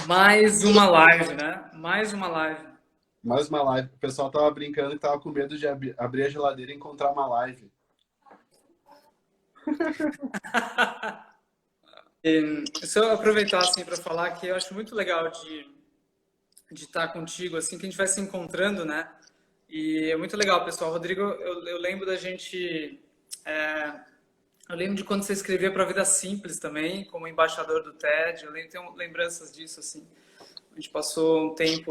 Mais uma live, né? Mais uma live. Mais uma live. O pessoal tava brincando que tava com medo de abrir a geladeira e encontrar uma live. Se eu aproveitar assim para falar que eu acho muito legal de estar contigo, assim, que a gente vai se encontrando, né? E é muito legal, pessoal. Rodrigo, eu lembro da gente. é, eu lembro de quando você escrevia para a Vida Simples também, como embaixador do TED. Eu lembro, tenho lembranças disso, assim. A gente passou um tempo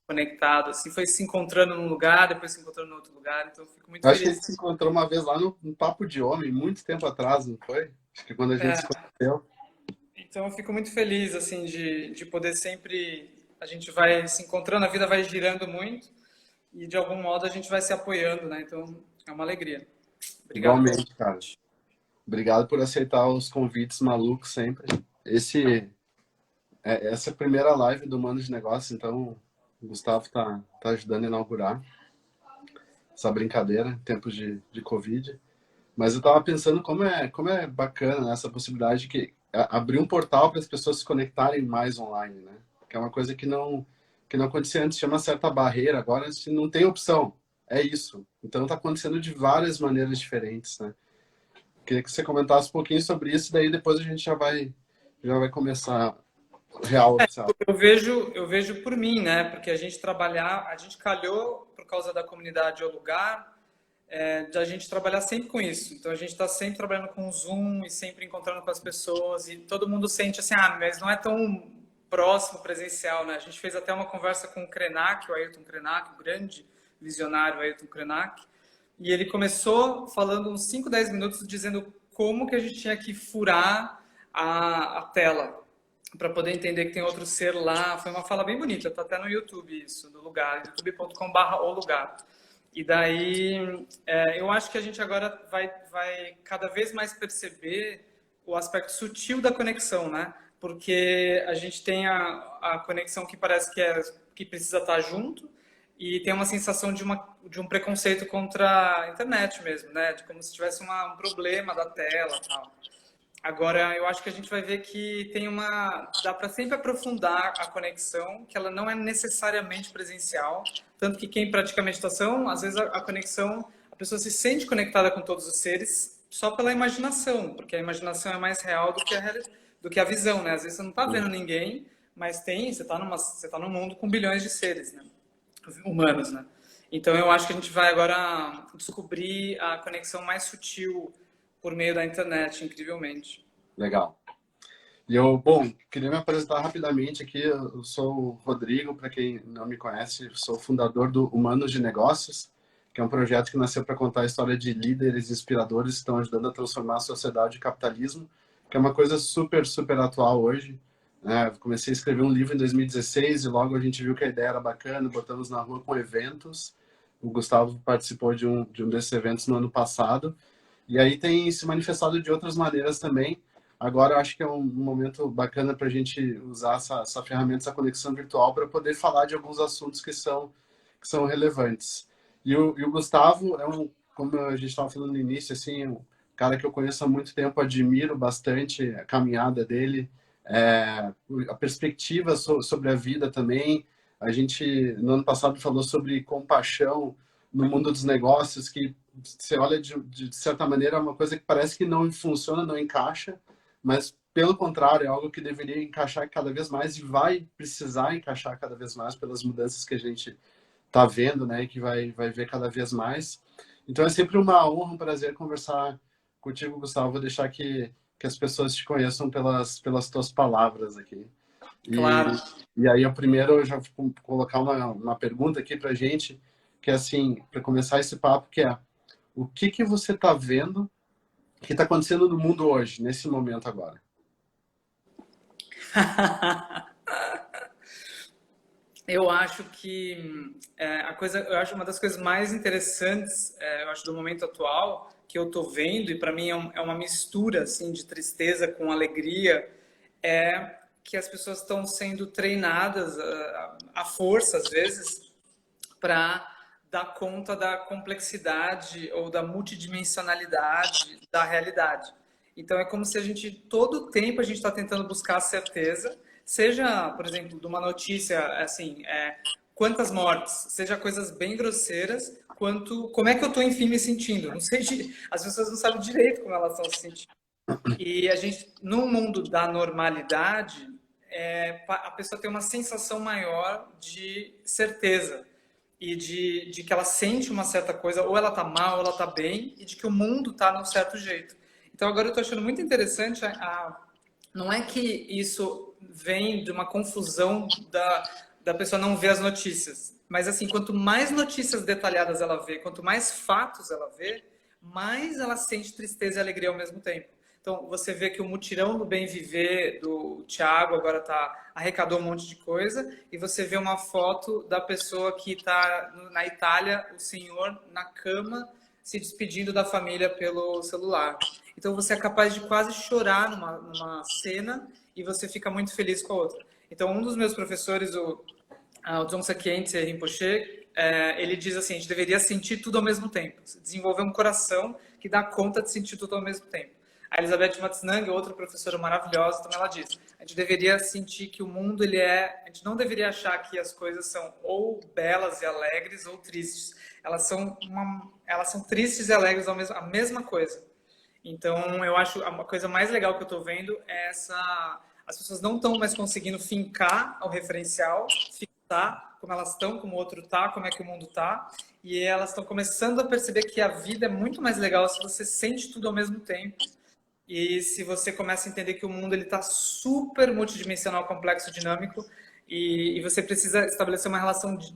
conectado, assim, foi se encontrando num lugar, depois se encontrando em outro lugar. Então, eu fico muito Eu acho que a gente feliz. se encontrou uma vez lá no Papo de Homem, muito tempo atrás, não foi? Acho que quando a gente se É, conheceu. então, eu fico muito feliz, assim, de poder sempre. A gente vai se encontrando, a vida vai girando muito e, de algum modo, a gente vai se apoiando, né? Então, é uma alegria. Obrigado pelo Igualmente, cara. convite. Obrigado por aceitar os convites malucos sempre. Essa é a primeira live do Mano de Negócio, então o Gustavo tá ajudando a inaugurar essa brincadeira em tempos de Covid. Mas eu tava pensando como é bacana, né, essa possibilidade que abrir um portal para as pessoas se conectarem mais online, né? Que é uma coisa que não acontecia antes, tinha uma certa barreira, agora assim, não tem opção. É isso. Então está acontecendo de várias maneiras diferentes, né? Queria que você comentasse um pouquinho sobre isso, daí depois a gente já vai começar real oficial. Eu vejo por mim, né? Porque a gente calhou por causa da comunidade ou lugar, de a gente trabalhar sempre com isso. Então a gente está sempre trabalhando com o Zoom e sempre encontrando com as pessoas e todo mundo sente assim, ah, mas não é tão próximo presencial, né? A gente fez até uma conversa com o Krenak, o Ayrton Krenak, o grande visionário Ayrton Krenak, e ele começou falando uns 5, 10 minutos dizendo como que a gente tinha que furar a tela para poder entender que tem outro ser lá. Foi uma fala bem bonita, tá até no YouTube isso, no lugar, youtube.com/o lugar. E daí, eu acho que a gente agora vai cada vez mais perceber o aspecto sutil da conexão, né? Porque a gente tem a conexão que parece que precisa estar junto e tem uma sensação de um preconceito contra a internet mesmo, né? De como se tivesse um problema da tela e tal. Agora, eu acho que a gente vai ver que dá para sempre aprofundar a conexão, que ela não é necessariamente presencial, tanto que quem pratica meditação, às vezes a conexão, a pessoa se sente conectada com todos os seres só pela imaginação, porque a imaginação é mais real do que a visão, né? Às vezes você não está vendo ninguém, mas você tá num mundo com bilhões de seres, né? Humanos, né? Então eu acho que a gente vai agora descobrir a conexão mais sutil por meio da internet, incrivelmente. Legal. Queria me apresentar rapidamente aqui. Eu sou o Rodrigo, para quem não me conhece, sou fundador do Humanos de Negócios, que é um projeto que nasceu para contar a história de líderes inspiradores que estão ajudando a transformar a sociedade e o capitalismo, que é uma coisa super, super atual hoje. Comecei a escrever um livro em 2016 e logo a gente viu que a ideia era bacana, botamos na rua com eventos. O Gustavo participou de um desses eventos no ano passado. E aí tem se manifestado de outras maneiras também. Agora eu acho que é um momento bacana para a gente usar essa ferramenta, essa conexão virtual, para poder falar de alguns assuntos que são relevantes. E o Gustavo como a gente estava falando no início, assim, um cara que eu conheço há muito tempo, admiro bastante a caminhada dele, a perspectiva sobre a vida também. A gente, no ano passado, falou sobre compaixão no mundo dos negócios, que você olha de certa maneira é uma coisa que parece que não funciona, não encaixa, mas pelo contrário, é algo que deveria encaixar cada vez mais e vai precisar encaixar cada vez mais pelas mudanças que a gente está vendo, né, e que vai ver cada vez mais. Então é sempre uma honra, um prazer conversar contigo, Gustavo. Vou deixar que as pessoas te conheçam pelas tuas palavras aqui. E, Claro. e aí, eu primeiro eu já vou colocar uma pergunta aqui para gente, que é assim, para começar esse papo, que é o que você está vendo que está acontecendo no mundo hoje, nesse momento agora? Eu acho que eu acho uma das coisas mais interessantes, eu acho do momento atual que eu tô vendo e para mim é uma mistura assim de tristeza com alegria, é que as pessoas estão sendo treinadas à força às vezes para dar conta da complexidade ou da multidimensionalidade da realidade. Então é como se todo o tempo a gente está tentando buscar a certeza, seja, por exemplo, de uma notícia, assim, quantas mortes, seja coisas bem grosseiras, quanto como é que eu estou, enfim, me sentindo. Não sei, as pessoas não sabem direito como elas estão se sentindo. E a gente, no mundo da normalidade, a pessoa tem uma sensação maior de certeza e de que ela sente uma certa coisa, ou ela tá mal, ou ela tá bem, e de que o mundo tá num certo jeito. Então agora eu tô achando muito interessante não é que isso vem de uma confusão da pessoa não ver as notícias, mas assim, quanto mais notícias detalhadas ela vê, quanto mais fatos ela vê, mais ela sente tristeza e alegria ao mesmo tempo. Então, você vê que o mutirão do bem viver do Thiago agora arrecadou um monte de coisa, e você vê uma foto da pessoa que está na Itália, o senhor na cama, se despedindo da família pelo celular. Então, você é capaz de quase chorar numa cena e você fica muito feliz com a outra. Então, um dos meus professores, o Dzongsa Khyentse Rinpoche, ele diz assim, a gente deveria sentir tudo ao mesmo tempo, desenvolver um coração que dá conta de sentir tudo ao mesmo tempo. A Elizabeth Matsunang, outra professora maravilhosa, também ela diz, a gente deveria sentir que o mundo, a gente não deveria achar que as coisas são ou belas e alegres ou tristes. Elas são tristes e alegres a mesma coisa. Então, eu acho a coisa mais legal que eu estou vendo é as pessoas não estão mais conseguindo fincar ao referencial, fixar como elas estão, como o outro tá, como é que o mundo tá, e elas estão começando a perceber que a vida é muito mais legal se você sente tudo ao mesmo tempo. E se você começa a entender que o mundo está super multidimensional, complexo, dinâmico, e você precisa estabelecer uma relação de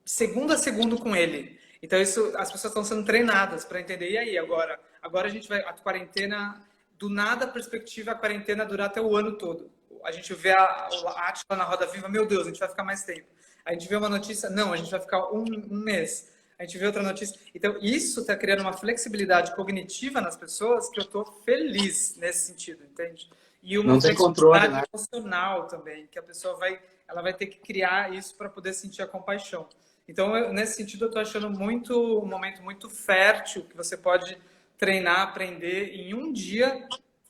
segundo a segundo com ele. Então, as pessoas estão sendo treinadas para entender. E aí, agora? Agora a gente vai... A quarentena, do nada a perspectiva, a quarentena durar até o ano todo. A gente vê a Átila na Roda Viva, meu Deus, a gente vai ficar mais tempo. A gente vê uma notícia, não, a gente vai ficar um mês. A gente vê outra notícia. Então, isso está criando uma flexibilidade cognitiva nas pessoas que eu estou feliz nesse sentido, entende? E uma flexibilidade emocional também, que a pessoa ela vai ter que criar isso para poder sentir a compaixão. Então, nesse sentido, eu estou achando um momento muito fértil, que você pode treinar, aprender em um dia,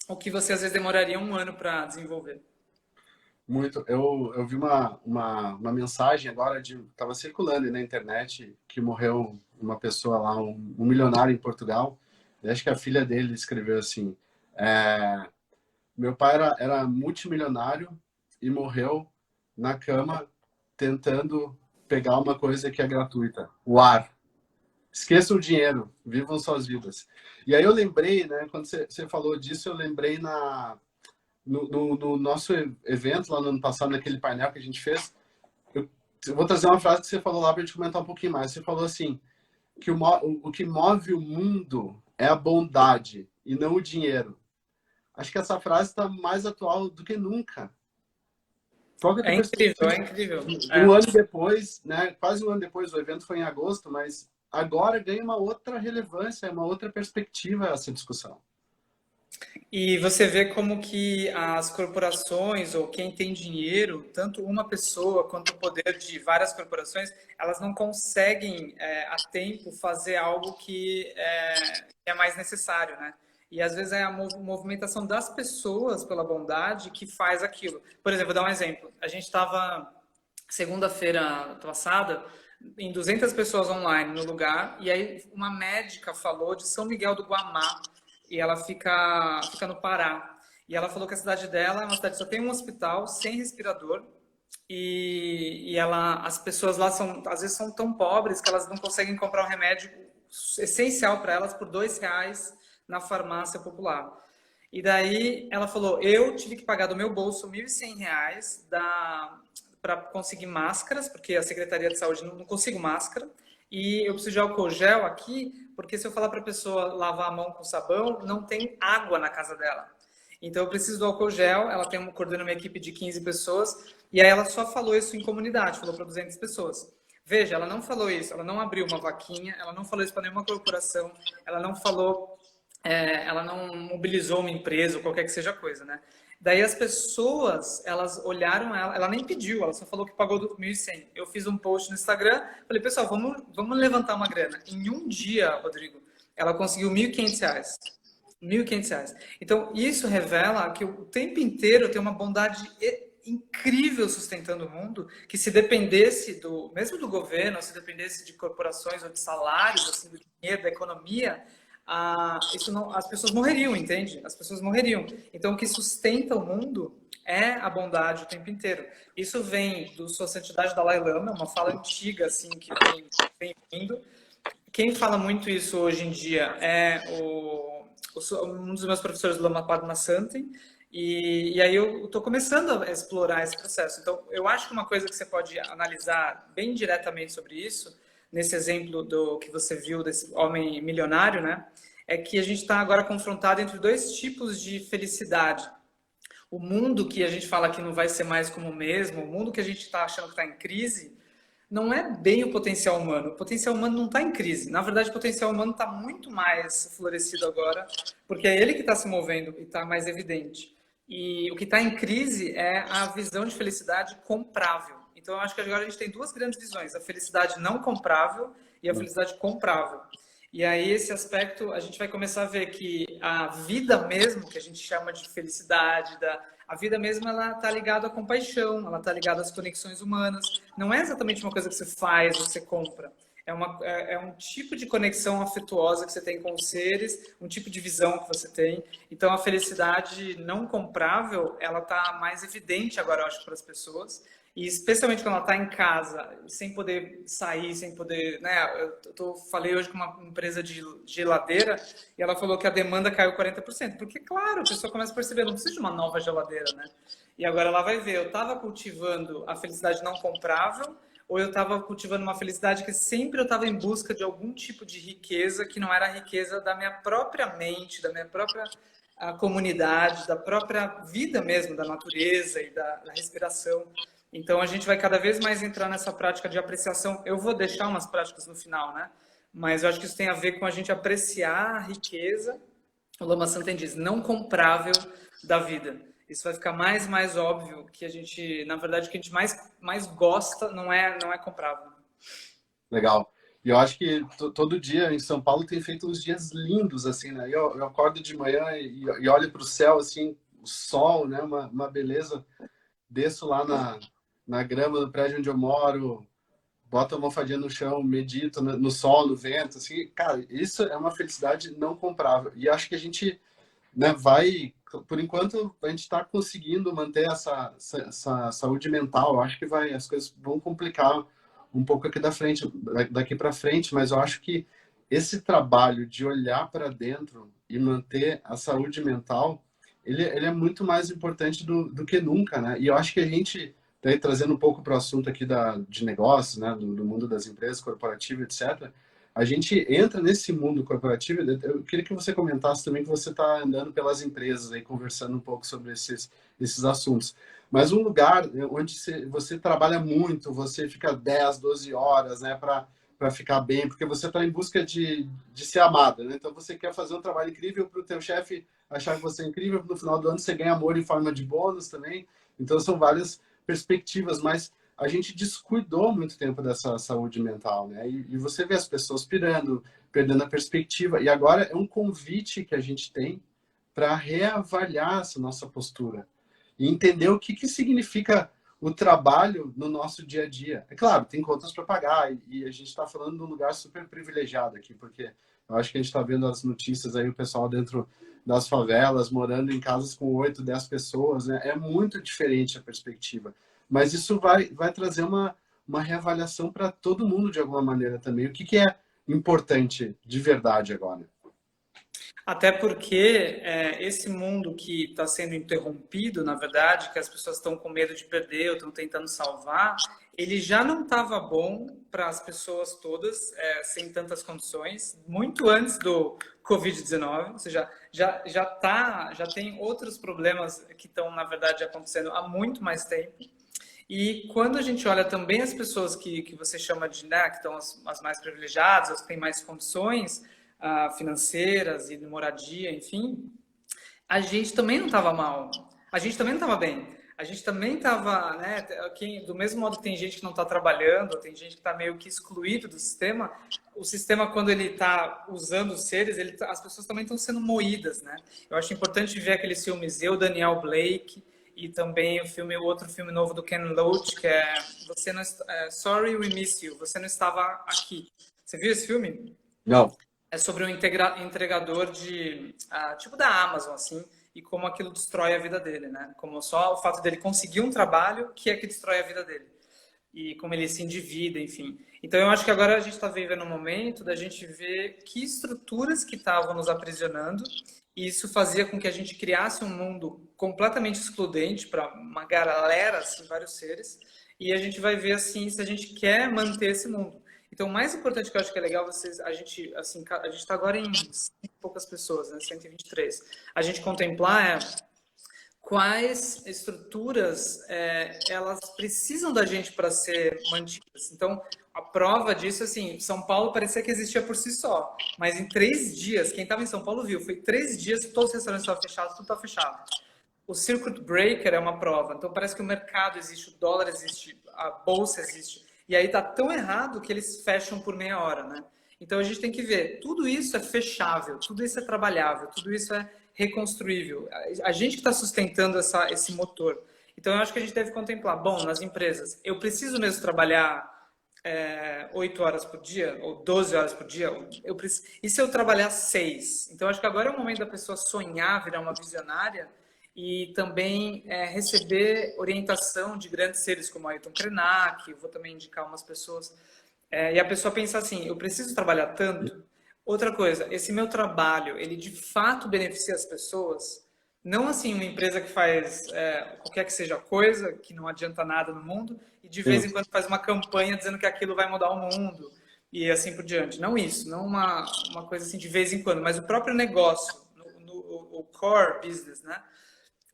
o que você às vezes demoraria um ano para desenvolver. Muito. Eu vi uma mensagem agora, estava circulando na internet, que morreu uma pessoa lá, um milionário em Portugal. Eu acho que a filha dele escreveu assim, meu pai era multimilionário e morreu na cama tentando pegar uma coisa que é gratuita, o ar. Esqueçam o dinheiro, vivam suas vidas. E aí eu lembrei, né, quando você falou disso, eu lembrei no nosso evento lá no ano passado, naquele painel que a gente fez, eu vou trazer uma frase que você falou lá para a gente comentar um pouquinho mais. Você falou assim, que o que move o mundo é a bondade e não o dinheiro. Acho que essa frase está mais atual do que nunca. É incrível, é incrível. Um ano depois, né, quase um ano depois, o evento foi em agosto, mas agora ganha uma outra relevância, uma outra perspectiva essa discussão. E você vê como que as corporações ou quem tem dinheiro, tanto uma pessoa quanto o poder de várias corporações, elas não conseguem a tempo fazer algo que é mais necessário, né? E às vezes é a movimentação das pessoas pela bondade que faz aquilo. Por exemplo, vou dar um exemplo. A gente estava, segunda-feira passada, em 200 pessoas online no lugar, e aí uma médica falou de São Miguel do Guamá, e ela fica no Pará. E ela falou que a cidade dela é uma cidade que só tem um hospital, sem respirador, e as pessoas lá às vezes são tão pobres que elas não conseguem comprar um remédio essencial para elas por R$2 na farmácia popular. E daí ela falou, eu tive que pagar do meu bolso R$1.100 para conseguir máscaras, porque a Secretaria de Saúde não consigo máscara, e eu preciso de álcool gel aqui, porque se eu falar para a pessoa lavar a mão com sabão, não tem água na casa dela. Então eu preciso do álcool gel, ela coordena uma equipe de 15 pessoas, e aí ela só falou isso em comunidade, falou para 200 pessoas. Veja, ela não falou isso, ela não abriu uma vaquinha, ela não falou isso para nenhuma corporação, ela não falou, ela não mobilizou uma empresa ou qualquer que seja a coisa, né? Daí as pessoas, elas olharam ela nem pediu, ela só falou que pagou 1.100. Eu fiz um post no Instagram, falei, pessoal, vamos levantar uma grana. Em um dia, Rodrigo, ela conseguiu R$1.500. R$1.500. Então, isso revela que o tempo inteiro tem uma bondade incrível sustentando o mundo, que se dependesse mesmo do governo, se dependesse de corporações ou de salários, assim, do dinheiro, da economia, as pessoas morreriam, entende? As pessoas morreriam. Então, o que sustenta o mundo é a bondade o tempo inteiro. Isso vem do Sua Santidade Dalai Lama, uma fala antiga, assim, que vem vindo. Quem fala muito isso hoje em dia é um dos meus professores, Lama Padma Santin, e aí eu estou começando a explorar esse processo. Então, eu acho que uma coisa que você pode analisar bem diretamente sobre isso, nesse exemplo do que você viu desse homem milionário, né, é que a gente está agora confrontado entre dois tipos de felicidade. O mundo que a gente fala que não vai ser mais como o mesmo, o mundo que a gente está achando que está em crise, não é bem o potencial humano. O potencial humano não está em crise. Na verdade, o potencial humano está muito mais florescido agora, porque é ele que está se movendo e está mais evidente. E o que está em crise é a visão de felicidade comprável. Então, eu acho que agora a gente tem duas grandes visões: a felicidade não comprável e a felicidade comprável. E aí, esse aspecto, a gente vai começar a ver que a vida mesmo, que a gente chama de felicidade, a vida mesmo, ela está ligada à compaixão, ela está ligada às conexões humanas. Não é exatamente uma coisa que você faz, você compra. É um tipo de conexão afetuosa que você tem com os seres, um tipo de visão que você tem. Então, a felicidade não comprável, ela está mais evidente agora, eu acho, para as pessoas. E especialmente quando ela está em casa, sem poder sair, sem poder, né? Falei hoje com uma empresa de geladeira e ela falou que a demanda caiu 40%. Porque, claro, a pessoa começa a perceber, não precisa de uma nova geladeira, né? E agora ela vai ver, eu estava cultivando a felicidade não comprável ou eu estava cultivando uma felicidade que sempre eu estava em busca de algum tipo de riqueza que não era a riqueza da minha própria mente, da minha própria comunidade, da própria vida mesmo, da natureza e da respiração. Então, a gente vai cada vez mais entrar nessa prática de apreciação. Eu vou deixar umas práticas no final, né? Mas eu acho que isso tem a ver com a gente apreciar a riqueza, o Lama Santen diz, não comprável da vida. Isso vai ficar mais e mais óbvio que a gente, na verdade, o que a gente mais gosta não é comprável. Legal. E eu acho que todo dia em São Paulo tem feito uns dias lindos, assim, né? Eu acordo de manhã e olho para o céu, assim, o sol, né? Uma beleza. Desço lá na grama do prédio onde eu moro, boto a almofadinha no chão, medito no sol, no vento, assim. Cara, isso é uma felicidade não comprável. E acho que a gente, né, por enquanto, a gente está conseguindo manter essa saúde mental. Eu acho que as coisas vão complicar um pouco daqui para frente, mas eu acho que esse trabalho de olhar para dentro e manter a saúde mental, ele é muito mais importante do que nunca, né? E eu acho que a gente, daí, trazendo um pouco para o assunto aqui de negócios, né, do mundo das empresas, corporativo, etc., a gente entra nesse mundo corporativo. Eu queria que você comentasse também que você está andando pelas empresas aí, conversando um pouco sobre esses assuntos. Mas um lugar onde você trabalha muito, você fica 10, 12 horas, né, para ficar bem, porque você está em busca de ser amado, né? Então você quer fazer um trabalho incrível para o teu chefe achar que você é incrível, no final do ano você ganha amor em forma de bônus também. Então são várias perspectivas, mas a gente descuidou muito tempo dessa saúde mental, né? E você vê as pessoas pirando, perdendo a perspectiva. E agora é um convite que a gente tem para reavaliar essa nossa postura e entender o que significa o trabalho no nosso dia a dia. É claro, tem contas para pagar e a gente está falando de um lugar super privilegiado aqui, porque eu acho que a gente está vendo as notícias aí, o pessoal dentro das favelas, morando em casas com 8, 10 pessoas, né? É muito diferente a perspectiva. Mas isso vai trazer uma reavaliação para todo mundo de alguma maneira também. O que é importante de verdade agora? Até porque esse mundo que está sendo interrompido, na verdade, que as pessoas estão com medo de perder ou estão tentando salvar, ele já não estava bom para as pessoas todas, sem tantas condições, muito antes do Covid-19, ou seja, já tem outros problemas que estão, na verdade, acontecendo há muito mais tempo. E quando a gente olha também as pessoas que você chama de, né, que estão as mais privilegiadas, as que têm mais condições financeiras e de moradia, enfim, a gente também não estava mal. A gente também não estava bem. A gente também estava, né, do mesmo modo que tem gente que não está trabalhando, tem gente que está meio que excluído do sistema, o sistema, quando ele está usando os seres, as pessoas também estão sendo moídas, né? Eu acho importante ver aqueles filmes Eu, Daniel Blake, e também o outro filme novo do Ken Loach, que é Sorry We Miss You, Você Não Estava Aqui. Você viu esse filme? Não. É sobre um entregador tipo da Amazon, assim, e como aquilo destrói a vida dele, né? Como só o fato dele conseguir um trabalho que é que destrói a vida dele. E como ele se endivida, enfim. Então eu acho que agora a gente está vivendo um momento da gente ver que estruturas que estavam nos aprisionando, e isso fazia com que a gente criasse um mundo completamente excludente para uma galera, assim, vários seres, e a gente vai ver, assim, se a gente quer manter esse mundo. Então, o mais importante que eu acho que é legal a gente está agora em 100 e poucas pessoas, né? 123. A gente contemplar quais estruturas elas precisam da gente para ser mantidas. Então, a prova disso, assim, São Paulo parecia que existia por si só, mas em 3 dias, quem estava em São Paulo viu, foi 3 dias, todos os restaurantes estavam fechados, tudo estava fechado. O circuit breaker é uma prova, então parece que o mercado existe, o dólar existe, a bolsa existe, e aí tá tão errado que eles fecham por meia hora, né? Então a gente tem que ver, tudo isso é fechável, tudo isso é trabalhável, tudo isso é reconstruível. A gente que está sustentando esse motor. Então eu acho que a gente deve contemplar, bom, nas empresas, eu preciso mesmo trabalhar 8 horas por dia, ou 12 horas por dia, e se eu trabalhar 6? Então acho que agora é o momento da pessoa sonhar, virar uma visionária, e também receber orientação de grandes seres como Ayrton Krenak, eu vou também indicar umas pessoas, e a pessoa pensa assim, eu preciso trabalhar tanto? Outra coisa, esse meu trabalho, ele de fato beneficia as pessoas? Não assim uma empresa que faz qualquer que seja coisa, que não adianta nada no mundo, e de vez Sim. em quando faz uma campanha dizendo que aquilo vai mudar o mundo, e assim por diante. Não isso, não uma coisa assim de vez em quando, mas o próprio negócio, o core business, né?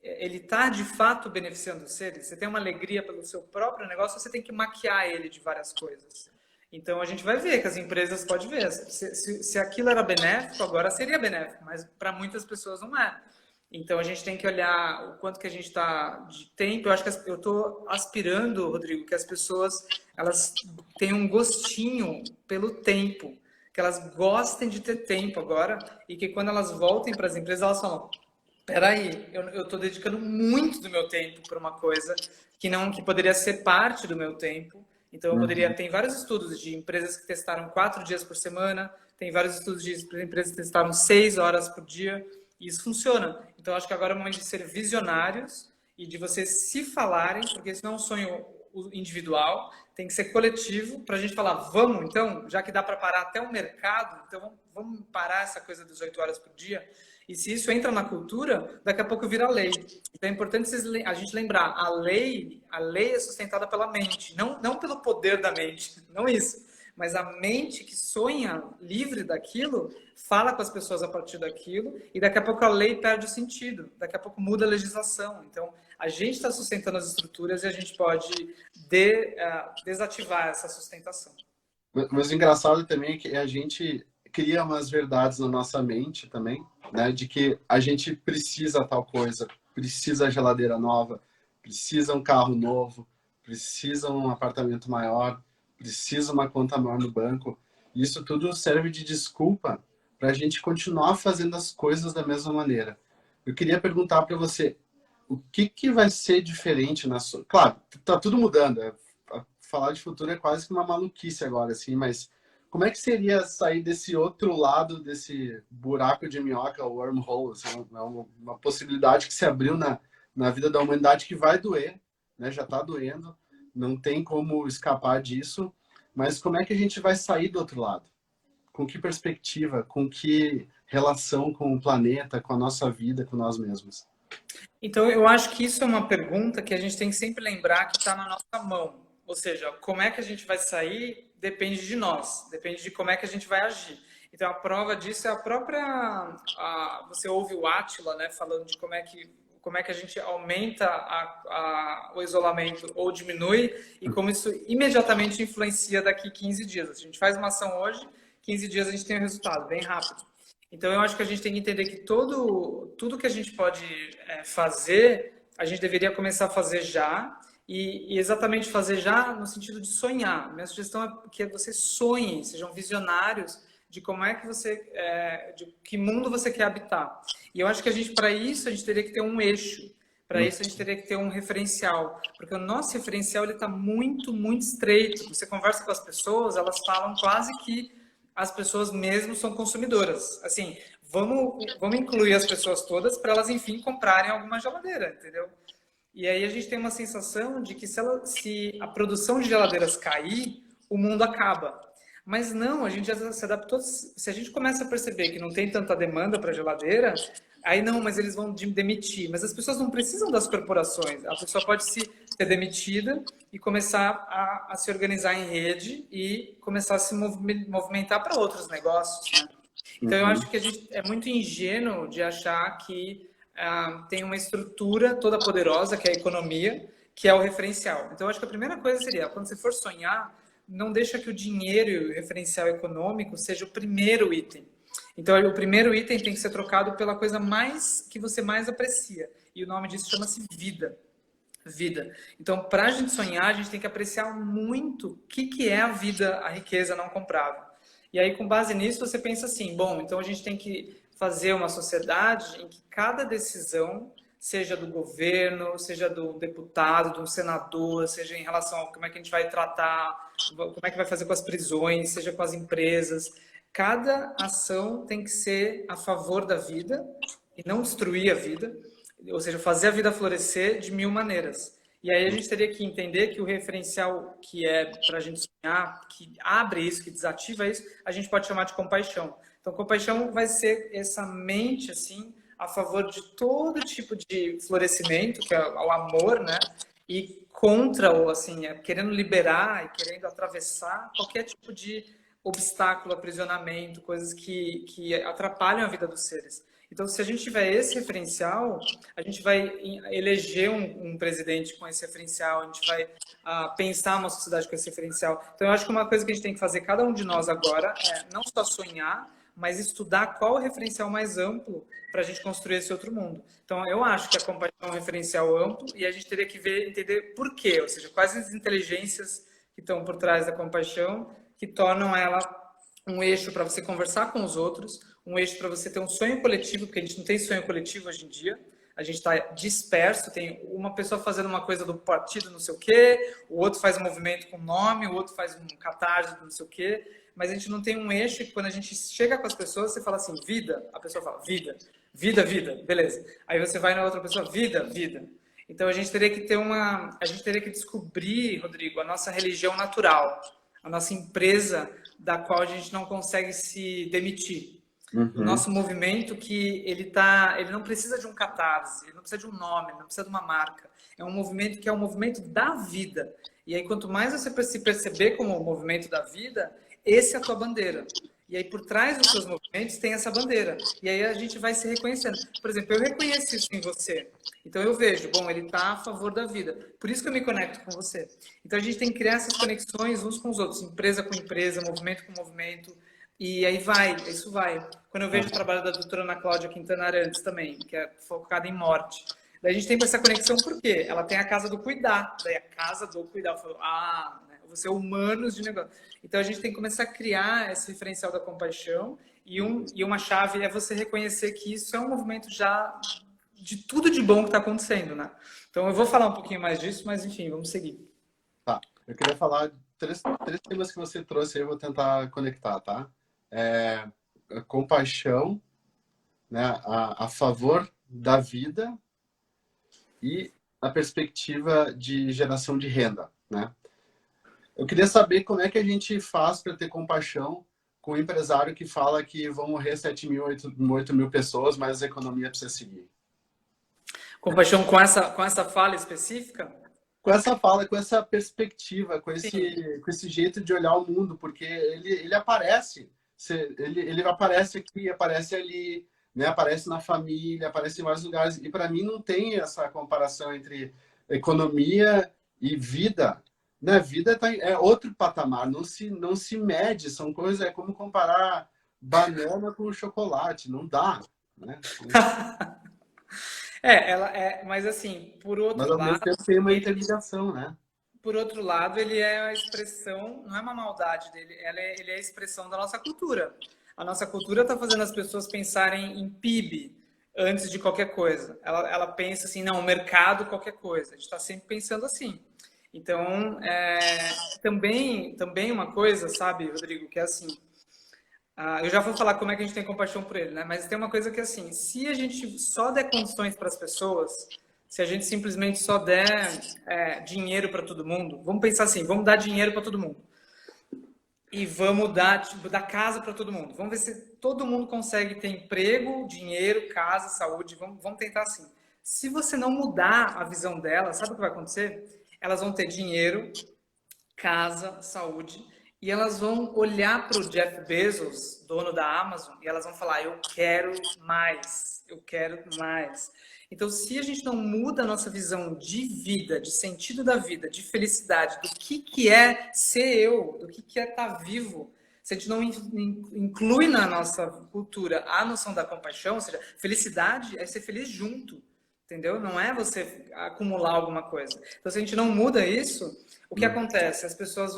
Ele está de fato beneficiando os seres? Você tem uma alegria pelo seu próprio negócio, você tem que maquiar ele de várias coisas. Então a gente vai ver que as empresas podem ver. Se aquilo era benéfico, agora seria benéfico, mas para muitas pessoas não é. Então a gente tem que olhar o quanto que a gente está de tempo. Eu acho que eu estou aspirando, Rodrigo, que as pessoas elas tenham um gostinho pelo tempo, que elas gostem de ter tempo agora e que quando elas voltem para as empresas elas falam: peraí, eu estou dedicando muito do meu tempo para uma coisa que poderia ser parte do meu tempo. Então, eu poderia. Uhum. Tem vários estudos de empresas que testaram 4 dias por semana, tem vários estudos de empresas que testaram 6 horas por dia, e isso funciona. Então, acho que agora é o momento de ser visionários e de vocês se falarem, porque isso não é um sonho individual, tem que ser coletivo para a gente falar, vamos, então, já que dá para parar até o mercado, então vamos parar essa coisa das 8 horas por dia. E se isso entra na cultura, daqui a pouco vira lei. Então é importante a gente lembrar, a lei é sustentada pela mente, não pelo poder da mente, não isso. Mas a mente que sonha livre daquilo, fala com as pessoas a partir daquilo, e daqui a pouco a lei perde o sentido, daqui a pouco muda a legislação. Então a gente está sustentando as estruturas e a gente pode desativar essa sustentação. Mas o engraçado também é que a gente cria umas verdades na nossa mente também, né? De que a gente precisa tal coisa, precisa geladeira nova, precisa um carro novo, precisa um apartamento maior, precisa uma conta maior no banco. Isso tudo serve de desculpa para a gente continuar fazendo as coisas da mesma maneira. Eu queria perguntar para você, o que vai ser diferente na sua... Claro, tá tudo mudando, falar de futuro é quase que uma maluquice agora, assim, mas como é que seria sair desse outro lado, desse buraco de minhoca, o wormhole, assim, uma possibilidade que se abriu na vida da humanidade que vai doer, né? Já está doendo, não tem como escapar disso, mas como é que a gente vai sair do outro lado? Com que perspectiva, com que relação com o planeta, com a nossa vida, com nós mesmos? Então, eu acho que isso é uma pergunta que a gente tem que sempre lembrar que está na nossa mão. Ou seja, como é que a gente vai sair depende de nós, depende de como é que a gente vai agir. Então, a prova disso é a própria... você ouve o Átila, né, falando de como é que a gente aumenta o isolamento ou diminui e como isso imediatamente influencia daqui 15 dias. A gente faz uma ação hoje, 15 dias a gente tem o resultado, bem rápido. Então, eu acho que a gente tem que entender que tudo que a gente pode fazer, a gente deveria começar a fazer já, e exatamente fazer já no sentido de sonhar. Minha sugestão é que você sonhe, sejam visionários de como é que de que mundo você quer habitar. E eu acho que para isso, a gente teria que ter um eixo. Para isso, a gente teria que ter um referencial, porque o nosso referencial ele está muito, muito estreito. Você conversa com as pessoas, elas falam quase que as pessoas mesmo são consumidoras. Assim, vamos incluir as pessoas todas para elas, enfim, comprarem alguma geladeira, entendeu? E aí a gente tem uma sensação de que se a produção de geladeiras cair, o mundo acaba. Mas não, a gente já se adaptou. Se a gente começa a perceber que não tem tanta demanda para geladeira, aí não, mas eles vão demitir. Mas as pessoas não precisam das corporações. A pessoa pode ser demitida e começar a se organizar em rede e começar a se movimentar para outros negócios, né? Então, eu acho que a gente é muito ingênuo de achar que tem uma estrutura toda poderosa, que é a economia, que é o referencial. Então, eu acho que a primeira coisa seria, quando você for sonhar, não deixa que o dinheiro e o referencial econômico seja o primeiro item. Então, o primeiro item tem que ser trocado pela coisa mais que você mais aprecia. E o nome disso chama-se vida. Vida. Então, para a gente sonhar, a gente tem que apreciar muito o que é a vida, a riqueza não comprável. E aí, com base nisso, você pensa assim, bom, então a gente tem que fazer uma sociedade em que cada decisão, seja do governo, seja do deputado, de um senador, seja em relação a como é que a gente vai tratar, como é que vai fazer com as prisões, seja com as empresas, cada ação tem que ser a favor da vida e não destruir a vida, ou seja, fazer a vida florescer de mil maneiras. E aí a gente teria que entender que o referencial que é para a gente sonhar, que abre isso, que desativa isso, a gente pode chamar de compaixão. Então, compaixão vai ser essa mente, assim, a favor de todo tipo de florescimento, que é o amor, né? E contra, ou assim, querendo liberar e querendo atravessar qualquer tipo de obstáculo, aprisionamento, coisas que atrapalham a vida dos seres. Então, se a gente tiver esse referencial, a gente vai eleger um presidente com esse referencial, a gente vai pensar uma sociedade com esse referencial. Então, eu acho que uma coisa que a gente tem que fazer, cada um de nós agora, é não só sonhar, mas estudar qual é o referencial mais amplo para a gente construir esse outro mundo. Então, eu acho que a compaixão é um referencial amplo e a gente teria que entender por quê, ou seja, quais as inteligências que estão por trás da compaixão que tornam ela um eixo para você conversar com os outros, um eixo para você ter um sonho coletivo, porque a gente não tem sonho coletivo hoje em dia, a gente está disperso, tem uma pessoa fazendo uma coisa do partido não sei o quê, o outro faz um movimento com nome, o outro faz um catarse do não sei o quê, mas a gente não tem um eixo que quando a gente chega com as pessoas, você fala assim, vida, a pessoa fala, vida, vida, vida, beleza. Aí você vai na outra pessoa, vida, vida. Então a gente teria que a gente teria que descobrir, Rodrigo, a nossa religião natural, a nossa empresa da qual a gente não consegue se demitir. O nosso movimento que ele não precisa de um catarse, ele não precisa de um nome, não precisa de uma marca. É um movimento que é o movimento da vida. E aí, quanto mais você se perceber como o movimento da vida, esse é a tua bandeira. E aí, por trás dos seus movimentos, tem essa bandeira. E aí, a gente vai se reconhecendo. Por exemplo, eu reconheço isso em você. Então, eu vejo, bom, ele está a favor da vida. Por isso que eu me conecto com você. Então, a gente tem que criar essas conexões uns com os outros. Empresa com empresa, movimento com movimento. E aí isso vai. Quando eu vejo o trabalho da doutora Ana Cláudia Quintana Arantes também, que é focada em morte. Daí a gente tem essa conexão porque ela tem a casa do cuidar. Daí a casa do cuidar. Eu falo, né, você é humanos de negócio. Então a gente tem que começar a criar esse referencial da compaixão e uma chave é você reconhecer que isso é um movimento já de tudo de bom que está acontecendo, né? Então eu vou falar um pouquinho mais disso, mas enfim, vamos seguir. Tá, eu queria falar três temas que você trouxe aí, eu vou tentar conectar, tá? Compaixão, né, a favor da vida e a perspectiva de geração de renda, né? Eu queria saber como é que a gente faz para ter compaixão com o empresário que fala que vão morrer 7 mil, 8 mil pessoas, mas a economia precisa seguir. Compaixão com essa fala específica? Com essa fala, com essa perspectiva, com esse jeito de olhar o mundo, porque ele aparece, ele aparece aqui, aparece ali, né? Aparece na família, aparece em vários lugares. E para mim não tem essa comparação entre economia e vida. Né? Vida é outro patamar, não se mede, são coisas, é como comparar banana com chocolate, não dá. Né? Mas assim, por outro Mas ao lado, mesmo tempo tem uma interligação, né? por outro lado, ele é a expressão, não é uma maldade dele, ele é a expressão da nossa cultura. A nossa cultura está fazendo as pessoas pensarem em PIB, antes de qualquer coisa. Ela pensa assim, não, o mercado, qualquer coisa. A gente está sempre pensando assim. Então, também uma coisa, sabe, Rodrigo, que é assim, eu já vou falar como é que a gente tem compaixão por ele, né? Mas tem uma coisa que, assim, se a gente só der condições para as pessoas, se a gente simplesmente só der dinheiro para todo mundo, vamos pensar assim, vamos dar dinheiro para todo mundo. E vamos dar, tipo, dar casa para todo mundo. Vamos ver se todo mundo consegue ter emprego, dinheiro, casa, saúde. Vamos tentar assim. Se você não mudar a visão delas, sabe o que vai acontecer? Elas vão ter dinheiro, casa, saúde, e elas vão olhar para o Jeff Bezos, dono da Amazon, e elas vão falar: eu quero mais, eu quero mais. Então, se a gente não muda a nossa visão de vida, de sentido da vida, de felicidade, do que é ser eu, do que é estar vivo, se a gente não inclui na nossa cultura a noção da compaixão, ou seja, felicidade é ser feliz junto, entendeu? Não é você acumular alguma coisa. Então, se a gente não muda isso, o que acontece? As pessoas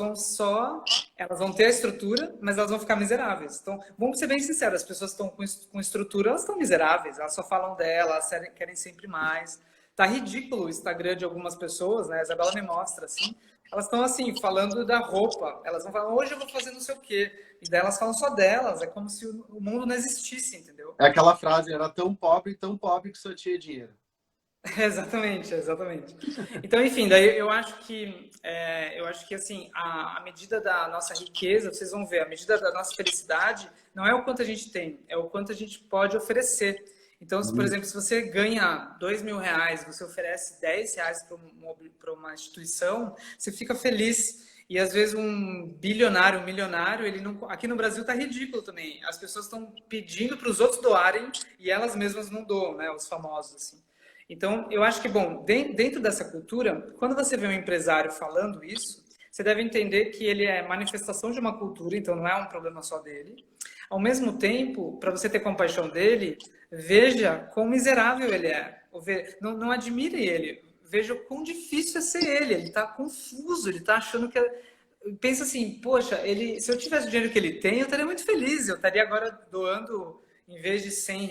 elas vão ter a estrutura, mas elas vão ficar miseráveis. Então, vamos ser bem sinceros, as pessoas estão com estrutura, elas estão miseráveis, elas só falam dela, elas querem sempre mais. Tá ridículo o Instagram de algumas pessoas, né? A Isabela me mostra, assim, elas estão assim, falando da roupa, elas vão falar, hoje eu vou fazer não sei o quê, e daí elas falam só delas, é como se o mundo não existisse, entendeu? É aquela frase, era tão pobre que só tinha dinheiro. Exatamente, exatamente. Então, enfim, daí eu acho que assim, a medida da nossa riqueza, vocês vão ver, a medida da nossa felicidade não é o quanto a gente tem, é o quanto a gente pode oferecer. Então, por exemplo, se você ganha R$ 2.000, você oferece R$ 10 para uma instituição, você fica feliz. E às vezes um bilionário, um milionário, ele não. Aqui no Brasil tá ridículo também. As pessoas estão pedindo para os outros doarem e elas mesmas não doam, né? Os famosos assim. Então, eu acho que, bom, dentro dessa cultura, quando você vê um empresário falando isso, você deve entender que ele é manifestação de uma cultura, então não é um problema só dele. Ao mesmo tempo, para você ter compaixão dele, veja quão miserável ele é. Não admire ele. Veja o quão difícil é ser ele. Ele está confuso, ele está achando que... Pensa assim, poxa, se eu tivesse o dinheiro que ele tem, eu estaria muito feliz. Eu estaria agora doando... Em vez de R$ 100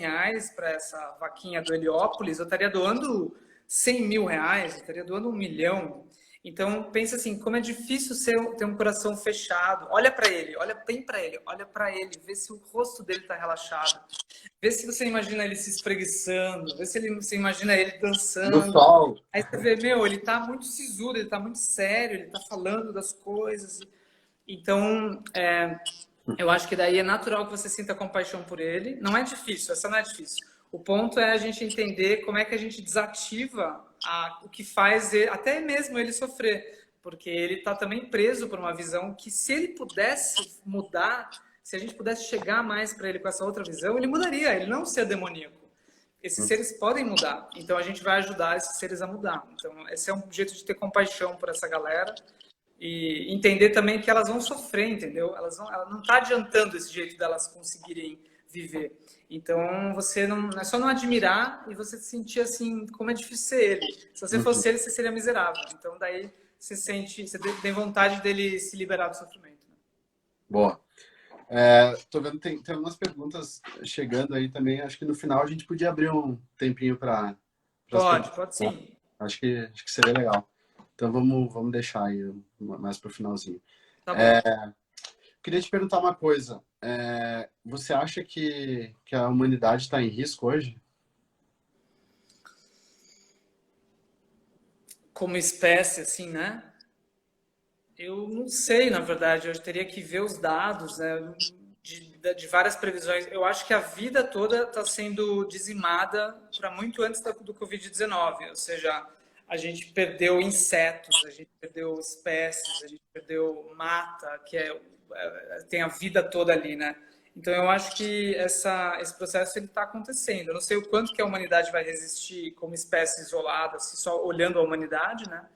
para essa vaquinha do Heliópolis, eu estaria doando R$ 100.000, eu estaria doando 1 milhão. Então, pensa assim, como é difícil ter um coração fechado. Olha para ele, olha bem para ele, olha para ele, vê se o rosto dele está relaxado. Vê se você imagina ele se espreguiçando, vê se você imagina ele dançando. No sol. Aí você vê, meu, ele está muito sisudo, ele está muito sério, ele está falando das coisas. Então, eu acho que daí é natural que você sinta compaixão por ele. Não é difícil, essa não é difícil. O ponto é a gente entender como é que a gente desativa o que faz até mesmo ele sofrer. Porque ele está também preso por uma visão que, se ele pudesse mudar, se a gente pudesse chegar mais para ele com essa outra visão, ele mudaria, ele não ser demoníaco. Esses seres podem mudar, então a gente vai ajudar esses seres a mudar. Então, esse é um jeito de ter compaixão por essa galera. E entender também que elas vão sofrer, entendeu? Ela não está adiantando esse jeito delas conseguirem viver. Então, você não é só não admirar e você sentir assim, como é difícil ser ele. Se você fosse ele, você seria miserável. Então, daí você tem vontade dele se liberar do sofrimento. Né? Boa. Tô vendo tem umas perguntas chegando aí também. Acho que no final a gente podia abrir um tempinho para... Pode sim. Acho que seria legal. Então vamos deixar aí mais para o finalzinho. Tá bom. Queria te perguntar uma coisa. Você acha que a humanidade está em risco hoje? Como espécie, assim, né? Eu não sei, na verdade. Eu teria que ver os dados, né? De várias previsões. Eu acho que a vida toda está sendo dizimada para muito antes do Covid-19. Ou seja, a gente perdeu insetos, a gente perdeu espécies, a gente perdeu mata, que tem a vida toda ali, né? Então, eu acho que esse processo está acontecendo. Eu não sei o quanto que a humanidade vai resistir como espécie isolada, assim, só olhando a humanidade, né?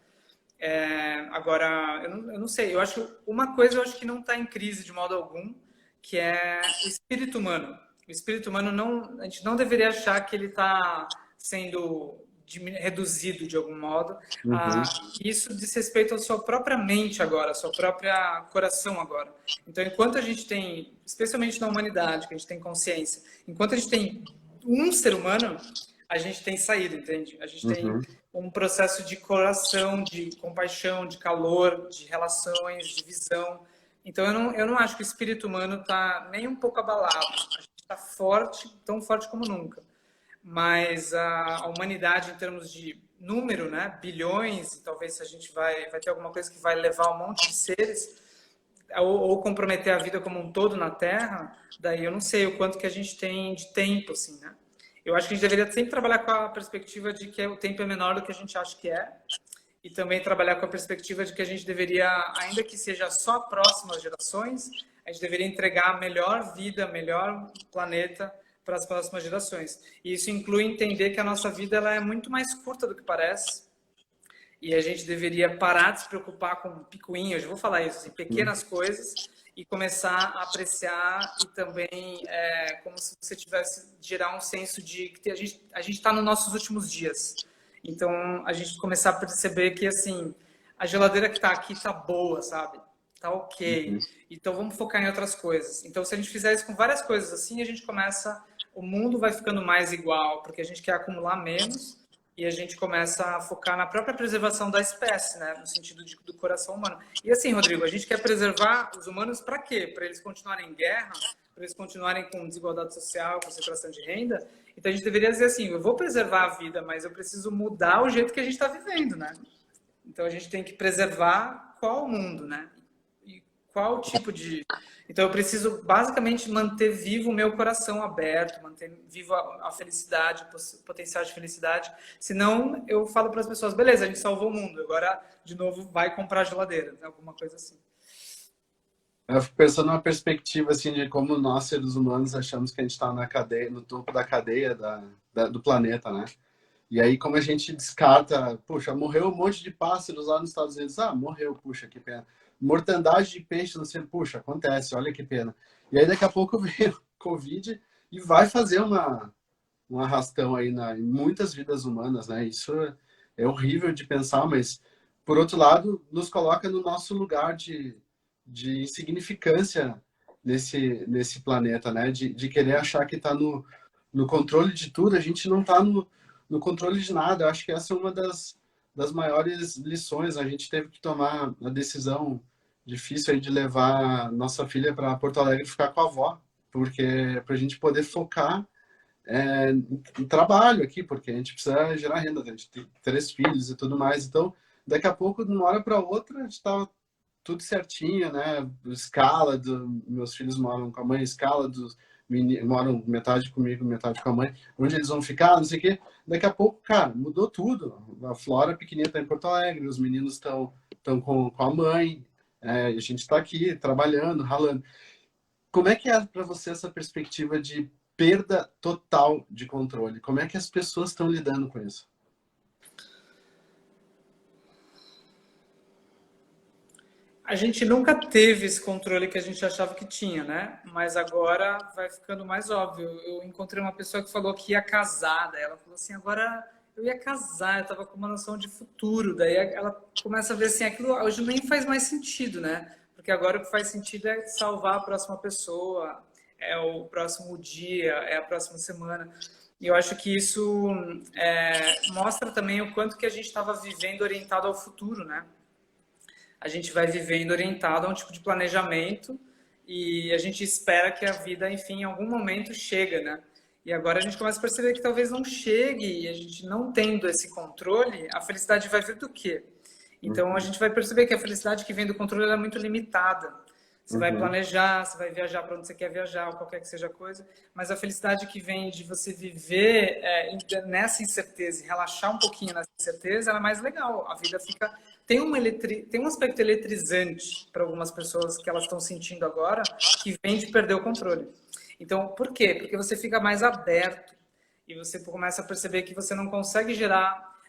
Agora, eu não sei. Eu acho que uma coisa eu acho que não está em crise de modo algum, que é o espírito humano. O espírito humano, a gente não deveria achar que ele está sendo reduzido de algum modo. Isso diz respeito à sua própria mente agora, ao seu próprio coração agora. Então, enquanto a gente tem, especialmente na humanidade, que a gente tem consciência, enquanto a gente tem um ser humano, a gente tem saído, entende? A gente tem um processo de coração, de compaixão, de calor, de relações, de visão. Então, eu não acho que o espírito humano está nem um pouco abalado. A gente está forte, tão forte como nunca. Mas a humanidade, em termos de número, né, bilhões, talvez se a gente vai ter alguma coisa que vai levar um monte de seres, ou comprometer a vida como um todo na Terra, daí eu não sei o quanto que a gente tem de tempo, assim, né? Eu acho que a gente deveria sempre trabalhar com a perspectiva de que o tempo é menor do que a gente acha que é, e também trabalhar com a perspectiva de que a gente deveria, ainda que seja só próximas gerações, a gente deveria entregar a melhor vida, melhor planeta para as próximas gerações. E isso inclui entender que a nossa vida ela é muito mais curta do que parece, e a gente deveria parar de se preocupar com picuinhas, eu vou falar isso, assim, pequenas coisas, e começar a apreciar e também como se você tivesse gerar um senso de que a gente está nos nossos últimos dias. Então, a gente começar a perceber que, assim, a geladeira que está aqui está boa, sabe? Tá ok. Então, vamos focar em outras coisas. Então, se a gente fizer isso com várias coisas assim, a gente começa... O mundo vai ficando mais igual, porque a gente quer acumular menos e a gente começa a focar na própria preservação da espécie, né? No sentido do coração humano. E assim, Rodrigo, a gente quer preservar os humanos para quê? Para eles continuarem em guerra? Para eles continuarem com desigualdade social, concentração de renda? Então, a gente deveria dizer assim, eu vou preservar a vida, mas eu preciso mudar o jeito que a gente está vivendo, né? Então, a gente tem que preservar qual mundo, né? E qual tipo de... Então, eu preciso, basicamente, manter vivo o meu coração aberto, manter vivo a felicidade, o potencial de felicidade. Senão, eu falo para as pessoas, beleza, a gente salvou o mundo, agora, de novo, vai comprar geladeira, né? Alguma coisa assim. Eu fico pensando numa perspectiva assim de como nós, seres humanos, achamos que a gente está na cadeia, no topo da cadeia do planeta, né? E aí, como a gente descarta, puxa, morreu um monte de pássaros lá nos Estados Unidos. Ah, morreu, puxa, que pena. Mortandade de peixe, não sei, puxa, acontece, olha que pena. E aí, daqui a pouco vem o Covid e vai fazer um arrastão aí em muitas vidas humanas, né? Isso é horrível de pensar, mas, por outro lado, nos coloca no nosso lugar de insignificância nesse planeta, né? De querer achar que está no controle de tudo. A gente não está no controle de nada. Eu acho que essa é uma das maiores lições. A gente teve que tomar a decisão difícil aí de levar nossa filha para Porto Alegre ficar com a avó, porque para a gente poder focar em trabalho aqui, porque a gente precisa gerar renda, a gente tem 3 filhos e tudo mais. Então, daqui a pouco, de uma hora para outra, a gente estava tudo certinho, né? Escala, meus filhos moram com a mãe, escala dos moram metade comigo, metade com a mãe, onde eles vão ficar, não sei o quê. Daqui a pouco, cara, mudou tudo. A Flora pequenininha está em Porto Alegre, os meninos estão com a mãe, a gente está aqui trabalhando, ralando. Como é que é para você essa perspectiva de perda total de controle? Como é que as pessoas estão lidando com isso? A gente nunca teve esse controle que a gente achava que tinha, né? Mas agora vai ficando mais óbvio. Eu encontrei uma pessoa que falou que ia casar, daí ela falou assim, agora eu ia casar, eu estava com uma noção de futuro. Daí ela começa a ver assim, aquilo hoje nem faz mais sentido, né? Porque agora o que faz sentido é salvar a próxima pessoa, é o próximo dia, é a próxima semana. E eu acho que isso mostra também o quanto que a gente estava vivendo orientado ao futuro, né? A gente vai vivendo orientado a um tipo de planejamento e a gente espera que a vida, enfim, em algum momento chega, né? E agora a gente começa a perceber que talvez não chegue e a gente não tendo esse controle, a felicidade vai vir do quê? Então a gente vai perceber que a felicidade que vem do controle é muito limitada. Você vai planejar, você vai viajar para onde você quer viajar, ou qualquer que seja a coisa, mas a felicidade que vem de você viver nessa incerteza e relaxar um pouquinho nessa incerteza, ela é mais legal. A vida fica... Tem um aspecto eletrizante para algumas pessoas que elas estão sentindo agora, que vem de perder o controle. Então, por quê? Porque você fica mais aberto e você começa a perceber que você não consegue gerar...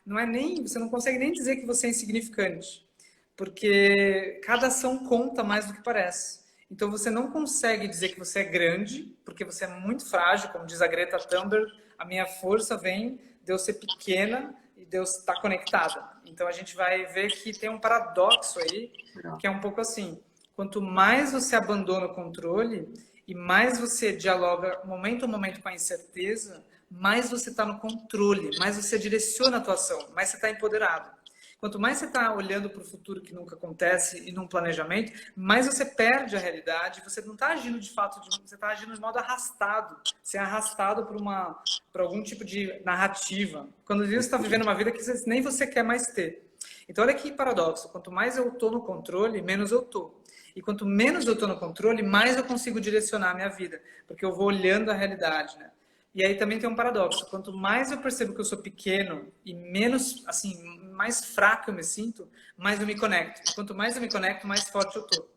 Você não consegue nem dizer que você é insignificante, porque cada ação conta mais do que parece. Então, você não consegue dizer que você é grande, porque você é muito frágil, como diz a Greta Thunberg, a minha força vem de eu ser pequena e Deus está conectada. Então, a gente vai ver que tem um paradoxo aí, que é um pouco assim, quanto mais você abandona o controle e mais você dialoga momento a momento com a incerteza, mais você está no controle, mais você direciona a tua ação, mais você está empoderado. Quanto mais você está olhando para o futuro que nunca acontece e num planejamento, mais você perde a realidade. Você não está agindo de fato, você está agindo de modo arrastado. Você é arrastado por algum tipo de narrativa. Quando você está vivendo uma vida que nem você quer mais ter. Então, olha que paradoxo. Quanto mais eu estou no controle, menos eu estou. E quanto menos eu estou no controle, mais eu consigo direcionar a minha vida. Porque eu vou olhando a realidade, né? E aí também tem um paradoxo. Quanto mais eu percebo que eu sou pequeno e menos, assim, mais fraco eu me sinto, mais eu me conecto. E quanto mais eu me conecto, mais forte eu tô.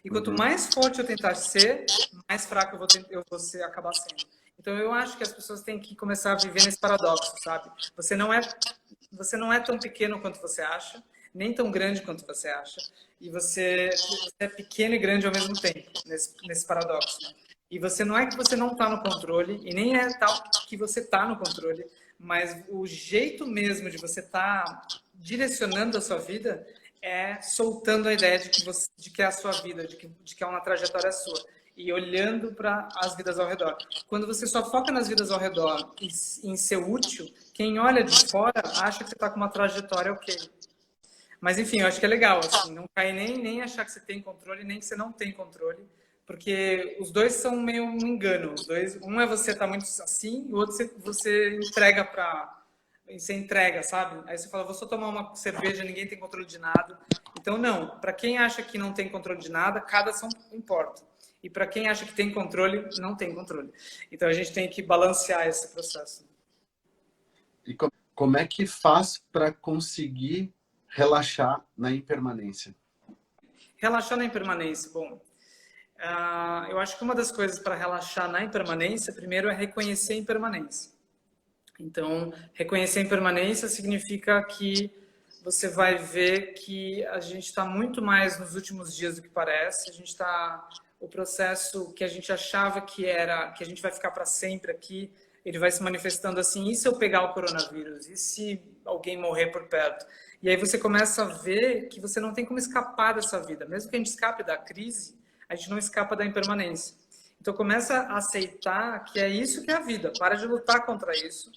E quanto mais forte eu tentar ser, mais fraco eu vou acabar sendo. Então eu acho que as pessoas têm que começar a viver nesse paradoxo, sabe? Você não é tão pequeno quanto você acha, nem tão grande quanto você acha. E você é pequeno e grande ao mesmo tempo, nesse paradoxo, né? E você não é que você não está no controle, e nem é tal que você está no controle, mas o jeito mesmo de você estar direcionando a sua vida é soltando a ideia de que é a sua vida, de que é uma trajetória sua, e olhando para as vidas ao redor. Quando você só foca nas vidas ao redor e em ser útil, quem olha de fora acha que você está com uma trajetória ok. Mas enfim, eu acho que é legal, assim, não cair nem achar que você tem controle, nem que você não tem controle, porque os dois são meio um engano. Os dois, um é você estar muito assim, o outro você entrega você entrega, sabe? Aí você fala, vou só tomar uma cerveja, ninguém tem controle de nada. Então, não. Para quem acha que não tem controle de nada, cada ação importa. E para quem acha que tem controle, não tem controle. Então, a gente tem que balancear esse processo. E como é que faz para conseguir relaxar na impermanência? Relaxar na impermanência. Bom, eu acho que uma das coisas para relaxar na impermanência, primeiro, é reconhecer a impermanência. Então, reconhecer a impermanência significa que você vai ver que a gente está muito mais nos últimos dias do que parece. A gente está, o processo que a gente achava que a gente vai ficar para sempre aqui, ele vai se manifestando assim. E se eu pegar o coronavírus? E se alguém morrer por perto? E aí você começa a ver que você não tem como escapar dessa vida. Mesmo que a gente escape da crise, a gente não escapa da impermanência. Então começa a aceitar que é isso que é a vida. Para de lutar contra isso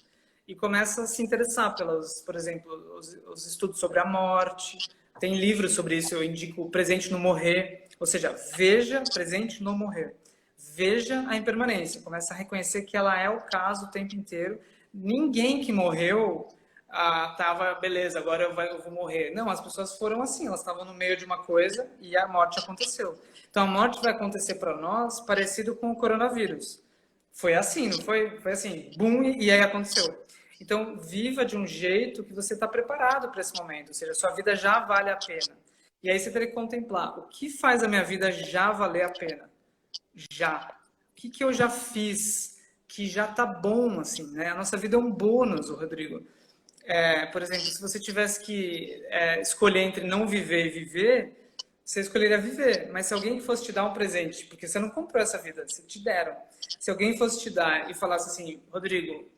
e começa a se interessar pelos, por exemplo, os estudos sobre a morte. Tem livros sobre isso, eu indico o Presente no Morrer, ou seja, veja Presente no Morrer. Veja a impermanência, começa a reconhecer que ela é o caso o tempo inteiro. Ninguém que morreu tava, beleza, agora eu vou morrer. Não, as pessoas foram assim, elas estavam no meio de uma coisa e a morte aconteceu. Então a morte vai acontecer para nós parecido com o coronavírus. Foi assim, não foi? Foi assim, bum, e aí aconteceu. Então, viva de um jeito que você está preparado para esse momento, ou seja, sua vida já vale a pena. E aí você teria que contemplar, o que faz a minha vida já valer a pena? Já. O que eu já fiz que já tá bom, assim, né? A nossa vida é um bônus, Rodrigo. Por exemplo, se você tivesse que escolher entre não viver e viver, você escolheria viver. Mas se alguém fosse te dar um presente, porque você não comprou essa vida, você te deram. Se alguém fosse te dar e falasse assim, Rodrigo,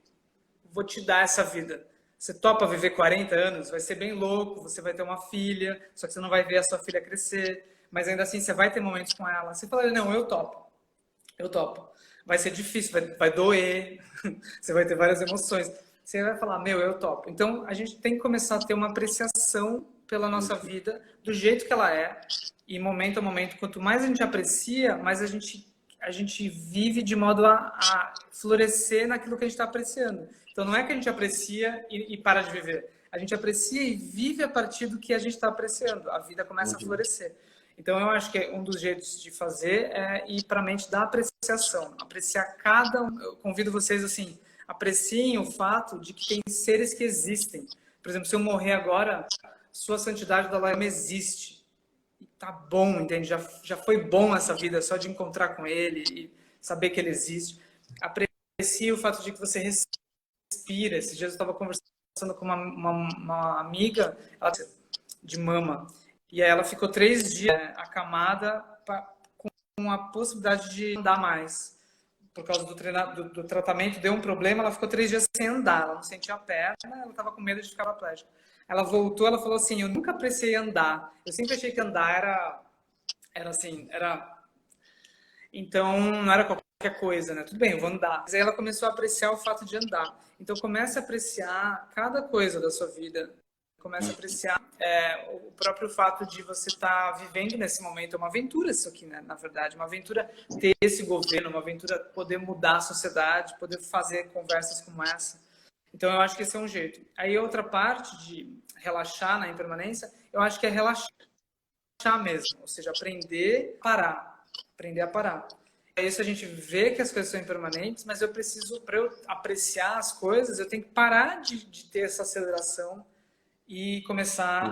vou te dar essa vida. Você topa viver 40 anos? Vai ser bem louco, você vai ter uma filha, só que você não vai ver a sua filha crescer, mas ainda assim você vai ter momentos com ela. Você fala, não, eu topo. Eu topo. Vai ser difícil, vai doer, você vai ter várias emoções. Você vai falar, meu, eu topo. Então, a gente tem que começar a ter uma apreciação pela nossa vida, do jeito que ela é, e momento a momento, quanto mais a gente aprecia, mais a gente vive de modo a florescer naquilo que a gente está apreciando. Então, não é que a gente aprecia e para de viver. A gente aprecia e vive a partir do que a gente está apreciando. A vida começa a florescer. Então, eu acho que um dos jeitos de fazer é ir para a mente da apreciação. Apreciar cada um. Eu convido vocês, assim, apreciem o fato de que tem seres que existem. Por exemplo, se eu morrer agora, sua santidade da Lama existe. E tá bom, entende? Já foi bom essa vida só de encontrar com ele e saber que ele existe. Aprecie o fato de que você respira. Esses dias eu estava conversando com uma amiga de mama. E aí ela ficou 3 dias acamada com a possibilidade de andar mais. Por causa do tratamento, deu um problema, ela ficou 3 dias sem andar. Ela não sentia a perna, ela estava com medo de ficar paraplégica. Ela voltou, ela falou assim, eu nunca apreciei andar. Eu sempre achei que andar era assim, era... Então, não era qualquer coisa, né? Tudo bem, eu vou andar. Mas aí ela começou a apreciar o fato de andar. Então, comece a apreciar cada coisa da sua vida. Comece a apreciar o próprio fato de você estar vivendo nesse momento. É uma aventura isso aqui, né? Na verdade. Uma aventura ter esse governo, uma aventura poder mudar a sociedade, poder fazer conversas como essa. Então, eu acho que esse é um jeito. Aí, outra parte de relaxar na impermanência, eu acho que é relaxar mesmo. Ou seja, aprender a parar. Aprender a parar. É isso, a gente vê que as coisas são impermanentes, mas eu preciso, para eu apreciar as coisas, eu tenho que parar de ter essa aceleração e começar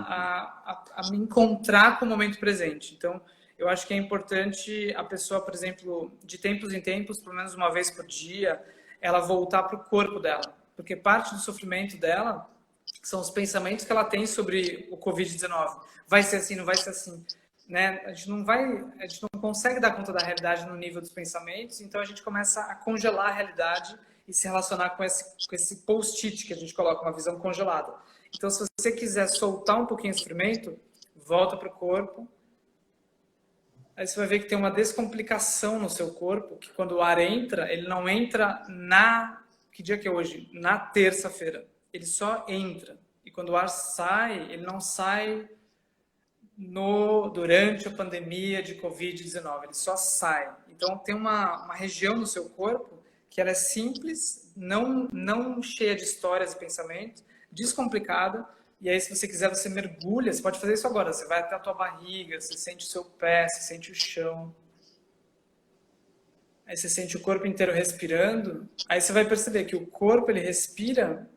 a me encontrar com o momento presente. Então, eu acho que é importante a pessoa, por exemplo, de tempos em tempos, pelo menos uma vez por dia, ela voltar para o corpo dela. Porque parte do sofrimento dela são os pensamentos que ela tem sobre o Covid-19. Vai ser assim, não vai ser assim. Né? A gente não consegue dar conta da realidade no nível dos pensamentos, então a gente começa a congelar a realidade e se relacionar com esse post-it que a gente coloca, uma visão congelada. Então, se você quiser soltar um pouquinho o sofrimento, volta para o corpo. Aí você vai ver que tem uma descomplicação no seu corpo, que quando o ar entra, ele não entra que dia que é hoje? Na terça-feira. Ele só entra. E quando o ar sai, ele não sai durante a pandemia de Covid-19. Ele só sai. Então, tem uma região no seu corpo que ela é simples, não cheia de histórias e pensamentos, descomplicada, e aí se você quiser, você mergulha, você pode fazer isso agora, você vai até a tua barriga, você sente o seu pé, você sente o chão, aí você sente o corpo inteiro respirando, aí você vai perceber que o corpo, ele respira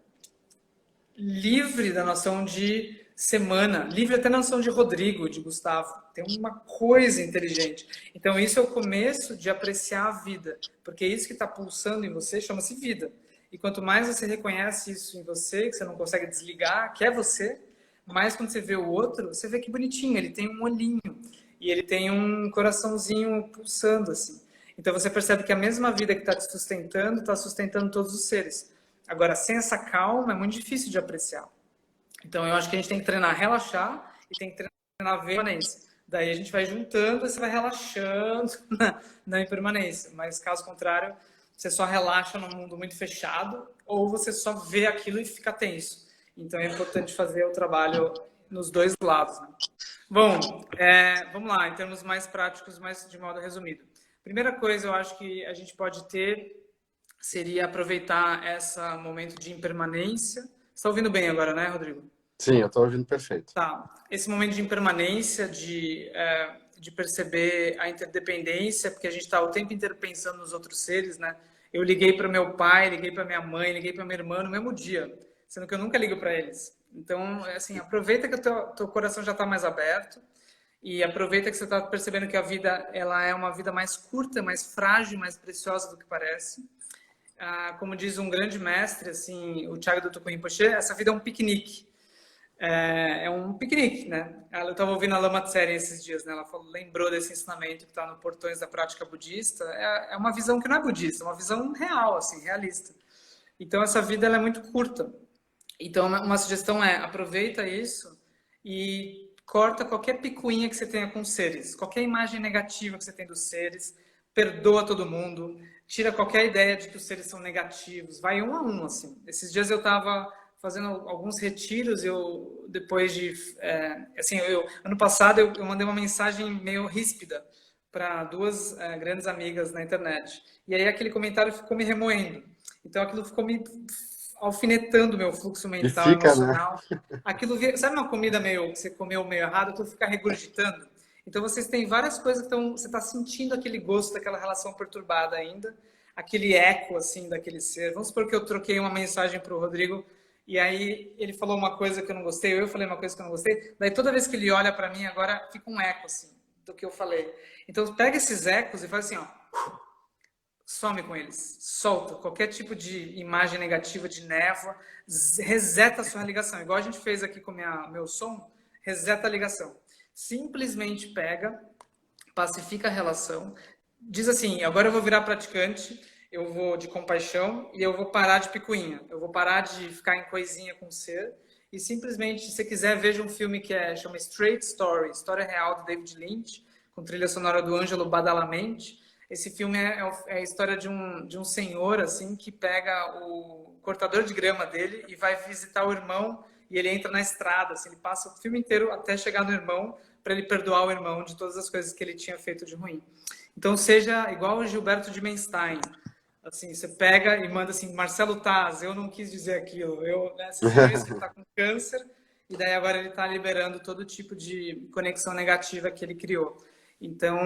livre da noção de semana, livre até da noção de Rodrigo, de Gustavo, tem uma coisa inteligente. Então isso é o começo de apreciar a vida, porque isso que está pulsando em você chama-se vida. E quanto mais você reconhece isso em você, que você não consegue desligar, que é você, mais quando você vê o outro, você vê que bonitinho, ele tem um olhinho e ele tem um coraçãozinho pulsando assim. Então você percebe que a mesma vida que está te sustentando, está sustentando todos os seres. Agora, sem essa calma, é muito difícil de apreciar. Então eu acho que a gente tem que treinar a relaxar e tem que treinar a permanência. Daí a gente vai juntando e você vai relaxando na impermanência. Mas caso contrário, você só relaxa num mundo muito fechado ou você só vê aquilo e fica tenso. Então é importante fazer o trabalho nos dois lados. Né? Bom, vamos lá, em termos mais práticos, mas de modo resumido. Primeira coisa, eu acho que a gente pode ter seria aproveitar esse momento de impermanência. Você está ouvindo bem agora, né, Rodrigo? Sim, eu estou ouvindo perfeito. Tá. Esse momento de impermanência, de perceber a interdependência, porque a gente está o tempo inteiro pensando nos outros seres, né? Eu liguei para meu pai, liguei para minha mãe, liguei para minha irmã no mesmo dia, sendo que eu nunca ligo para eles. Então, assim, aproveita que o teu coração já está mais aberto e aproveita que você está percebendo que a vida ela é uma vida mais curta, mais frágil, mais preciosa do que parece. Como diz um grande mestre, assim, o Thiago do Tucum Rinpoche, essa vida é um piquenique. É um piquenique, né? Eu estava ouvindo a Lama Tseren esses dias, né? Ela lembrou desse ensinamento que está no Portões da Prática Budista. É uma visão que não é budista, é uma visão real, assim, realista. Então, essa vida ela é muito curta. Então, uma sugestão é aproveita isso e corta qualquer picuinha que você tenha com os seres, qualquer imagem negativa que você tem dos seres, perdoa todo mundo, tira qualquer ideia de que os seres são negativos, vai um a um, assim. Esses dias eu estava fazendo alguns retiros, depois de... ano passado eu mandei uma mensagem meio ríspida para duas grandes amigas na internet. E aí aquele comentário ficou me remoendo. Então aquilo ficou me alfinetando meu fluxo mental, emocional. Né? Aquilo, sabe uma comida que você comeu meio errado, tu fica regurgitando? Então vocês têm várias coisas que você está sentindo aquele gosto daquela relação perturbada ainda, aquele eco assim daquele ser. Vamos supor que eu troquei uma mensagem para o Rodrigo e aí ele falou uma coisa que eu não gostei, eu falei uma coisa que eu não gostei. Daí toda vez que ele olha para mim agora fica um eco assim do que eu falei. Então pega esses ecos e faz assim, ó, some com eles, solta qualquer tipo de imagem negativa de névoa, reseta a sua ligação, igual a gente fez aqui com meu som, reseta a ligação. Simplesmente pega, pacifica a relação, diz assim, agora eu vou virar praticante, eu vou de compaixão e eu vou parar de picuinha, eu vou parar de ficar em coisinha com o ser e simplesmente, se você quiser, veja um filme que chama Straight Story, História Real, do David Lynch, com trilha sonora do Ângelo Badalamenti. Esse filme é a história de um senhor, assim, que pega o cortador de grama dele e vai visitar o irmão, e ele entra na estrada, assim, ele passa o filme inteiro até chegar no irmão, para ele perdoar o irmão de todas as coisas que ele tinha feito de ruim. Então, seja igual o Gilberto de Menstein. Assim, você pega e manda assim, Marcelo Taz, eu não quis dizer aquilo. Né, você conhece que ele está com câncer, e daí agora ele está liberando todo tipo de conexão negativa que ele criou. Então,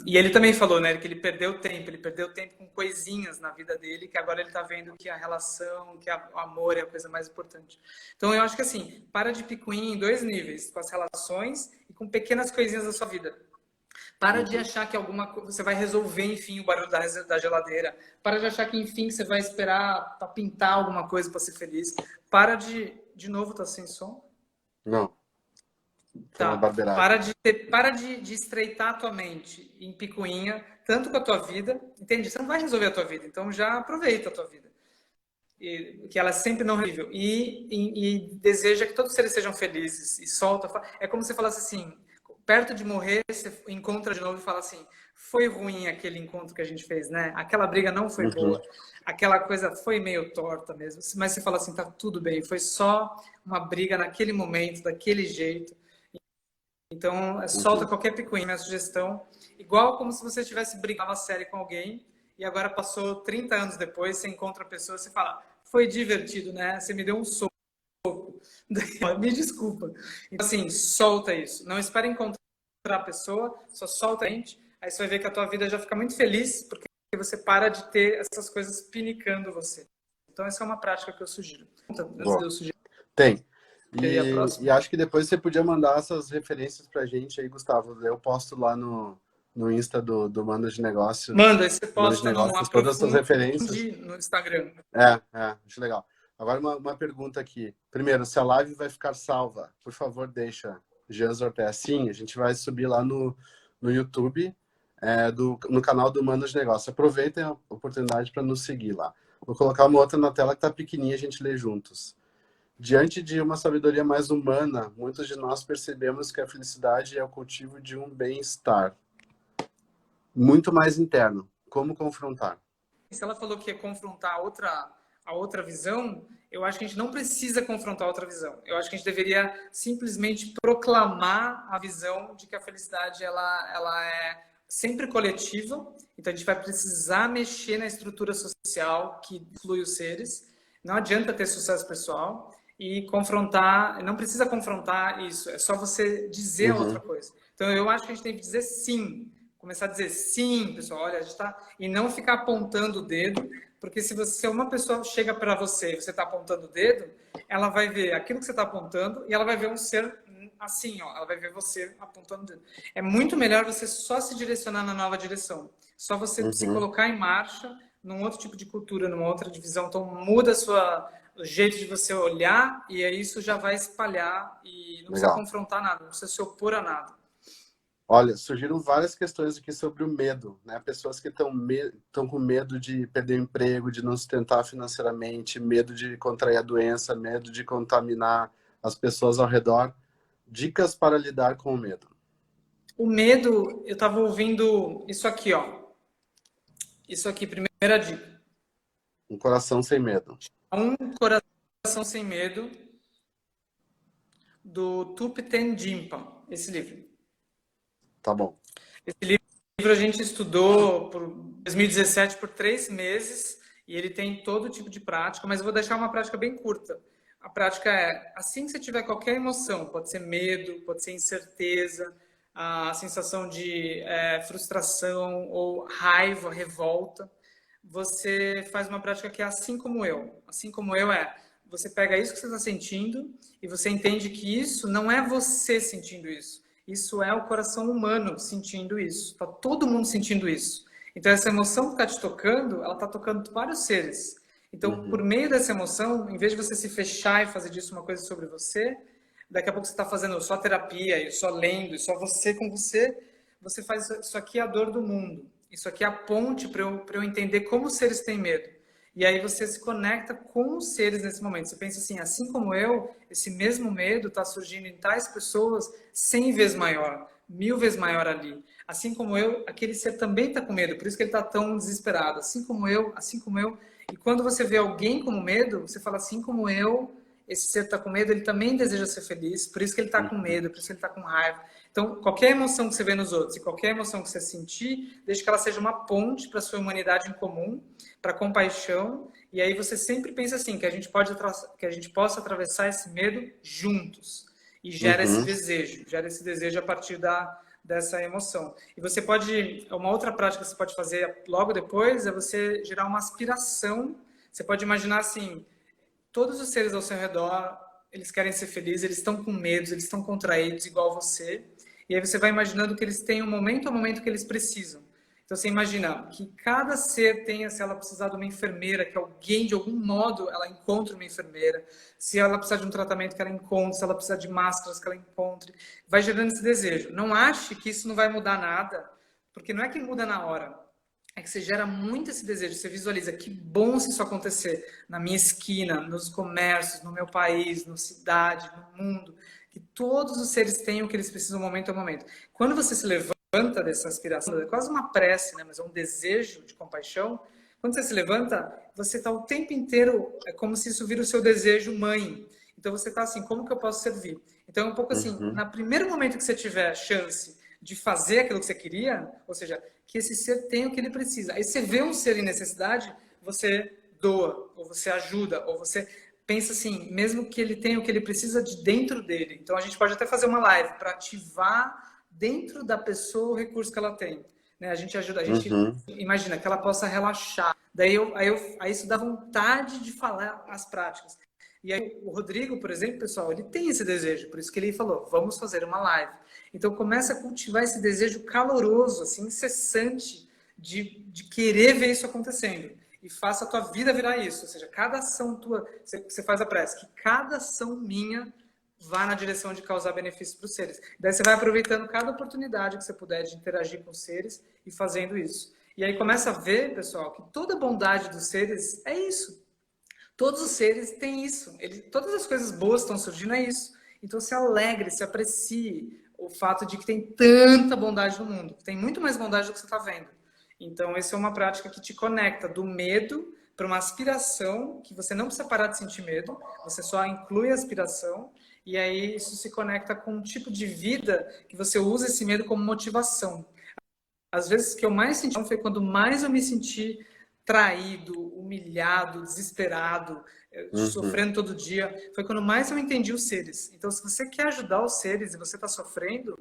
e ele também falou, né, que ele perdeu tempo com coisinhas na vida dele, que agora ele está vendo que a relação, que o amor é a coisa mais importante. Então, eu acho que assim, para de picuinha em 2 níveis, com as relações e com pequenas coisinhas da sua vida. Para de achar que você vai resolver, enfim, o barulho da geladeira. Para de achar que, enfim, você vai esperar para pintar alguma coisa para ser feliz. Para de novo, tá sem som? Não. Tá. Para de estreitar a tua mente em picuinha, tanto com a tua vida, entende? Você não vai resolver a tua vida, então já aproveita a tua vida. Que ela é sempre não resolvível. E deseja que todos os seres sejam felizes. E solta. É como se você falasse assim, perto de morrer, você encontra de novo e fala assim, foi ruim aquele encontro que a gente fez, né? Aquela briga não foi boa. Aquela coisa foi meio torta mesmo. Mas você fala assim, tá tudo bem. Foi só uma briga naquele momento, daquele jeito. Então, solta qualquer picuinha, minha sugestão. Igual como se você tivesse brigado uma série com alguém e agora passou 30 anos depois, você encontra a pessoa e você fala, foi divertido, né? Você me deu um soco. Me desculpa. Então, assim, solta isso. Não espere encontrar a pessoa, só solta a gente. Aí você vai ver que a tua vida já fica muito feliz, porque você para de ter essas coisas pinicando você. Então, essa é uma prática que eu sugiro. Tem. E acho que depois você podia mandar essas referências pra gente aí, Gustavo. Eu posto lá no Insta do Mano de Negócios. Manda, aí você posta todas essas referências. No Instagram. Acho legal. Agora uma pergunta aqui. Primeiro, se a live vai ficar salva, por favor, deixa Jans Ortega. Sim, a gente vai subir lá no YouTube, no canal do Mano de Negócios. Aproveitem a oportunidade para nos seguir lá. Vou colocar uma outra na tela que tá pequenininha, a gente lê juntos. Diante de uma sabedoria mais humana, muitos de nós percebemos que a felicidade é o cultivo de um bem-estar muito mais interno. Como confrontar? Se ela falou que ia confrontar a outra visão, eu acho que a gente não precisa confrontar a outra visão. Eu acho que a gente deveria simplesmente proclamar a visão de que a felicidade ela é sempre coletiva. Então a gente vai precisar mexer na estrutura social que influi os seres. Não adianta ter sucesso pessoal. E confrontar, não precisa confrontar isso, é só você dizer outra coisa. Então eu acho que a gente tem que dizer sim, começar a dizer sim, pessoal, olha, a gente tá, e não ficar apontando o dedo, porque se uma pessoa chega para você e você está apontando o dedo, ela vai ver aquilo que você está apontando e ela vai ver um ser assim, ó, ela vai ver você apontando o dedo. É muito melhor você só se direcionar na nova direção, só você se colocar em marcha num outro tipo de cultura, numa outra divisão, então muda o jeito de você olhar e aí isso já vai espalhar e não precisa confrontar nada, não precisa se opor a nada. Olha, surgiram várias questões aqui sobre o medo, né? Pessoas que estão com medo de perder o emprego, de não sustentar financeiramente, medo de contrair a doença, medo de contaminar as pessoas ao redor. Dicas para lidar com o medo. O medo, eu estava ouvindo isso aqui, ó. Isso aqui, primeira dica. Um coração sem medo. Um coração sem medo, do Thupten Jinpa, esse livro. Tá bom. Esse livro a gente estudou por 2017 por 3 meses e ele tem todo tipo de prática, mas eu vou deixar uma prática bem curta. A prática é, assim que você tiver qualquer emoção, pode ser medo, pode ser incerteza, a sensação de frustração ou raiva, revolta, você faz uma prática que é assim como eu. Assim como eu você pega isso que você está sentindo e você entende que isso não é você sentindo isso. Isso é o coração humano sentindo isso. Está todo mundo sentindo isso. Então, essa emoção que está te tocando, ela está tocando vários seres. Então, por meio dessa emoção, em vez de você se fechar e fazer disso uma coisa sobre você, daqui a pouco você está fazendo só terapia, e só lendo, e só você com você, você faz isso aqui é a dor do mundo. Isso aqui é a ponte para eu entender como os seres têm medo. E aí você se conecta com os seres nesse momento. Você pensa assim como eu, esse mesmo medo está surgindo em tais pessoas 100 vezes maior. 1000 vezes maior ali. Assim como eu, aquele ser também está com medo, por isso que ele está tão desesperado. Assim como eu, assim como eu. E quando você vê alguém com medo, você fala assim como eu, esse ser está com medo, ele também deseja ser feliz, por isso que ele está com medo, por isso que ele está com raiva. Então, qualquer emoção que você vê nos outros e qualquer emoção que você sentir, deixe que ela seja uma ponte para a sua humanidade em comum, para compaixão, e aí você sempre pensa assim, que a gente possa atravessar esse medo juntos. E gera esse desejo a partir dessa emoção. E você pode, uma outra prática que você pode fazer logo depois é você gerar uma aspiração. Você pode imaginar assim, todos os seres ao seu redor, eles querem ser felizes, eles estão com medo, eles estão contraídos igual você. E aí você vai imaginando que eles têm um momento a momento que eles precisam. Então você imagina que cada ser tenha, se ela precisar de uma enfermeira, que alguém, de algum modo, ela encontre uma enfermeira. Se ela precisar de um tratamento, que ela encontre. Se ela precisar de máscaras, que ela encontre. Vai gerando esse desejo. Não ache que isso não vai mudar nada, porque não é que muda na hora. É que você gera muito esse desejo. Você visualiza, que bom se isso acontecer na minha esquina, nos comércios, no meu país, na cidade, no mundo. Que todos os seres tenham o que eles precisam momento a momento. Quando você se levanta dessa aspiração, é quase uma prece, né? Mas é um desejo de compaixão. Quando você se levanta, você está o tempo inteiro, é como se isso vira o seu desejo mãe. Então você está assim, como que eu posso servir? Então é um pouco assim, no primeiro momento que você tiver a chance de fazer aquilo que você queria, ou seja, que esse ser tenha o que ele precisa. Aí você vê um ser em necessidade, você doa, ou você ajuda, ou você pensa assim, mesmo que ele tenha o que ele precisa de dentro dele. Então a gente pode até fazer uma live para ativar dentro da pessoa o recurso que ela tem. Né? A gente ajuda, a gente imagina que ela possa relaxar. Aí isso dá vontade de falar as práticas. E aí o Rodrigo, por exemplo, pessoal, ele tem esse desejo, por isso que ele falou, vamos fazer uma live. Então começa a cultivar esse desejo caloroso, assim, incessante, de querer ver isso acontecendo. E faça a tua vida virar isso. Ou seja, cada ação tua, você faz a prece, que cada ação minha vá na direção de causar benefícios para os seres. Daí você vai aproveitando cada oportunidade que você puder de interagir com os seres e fazendo isso. E aí começa a ver, pessoal, que toda a bondade dos seres é isso. Todos os seres têm isso. Todas as coisas boas estão surgindo é isso. Então se alegre, se aprecie o fato de que tem tanta bondade no mundo. Tem muito mais bondade do que você está vendo. Então essa é uma prática que te conecta do medo para uma aspiração, que você não precisa parar de sentir medo, você só inclui a aspiração, e aí isso se conecta com um tipo de vida que você usa esse medo como motivação. Às vezes, o que eu mais senti foi quando mais eu me senti traído, humilhado, desesperado, sofrendo todo dia. Foi quando mais eu entendi os seres. Então, se você quer ajudar os seres e você está sofrendo,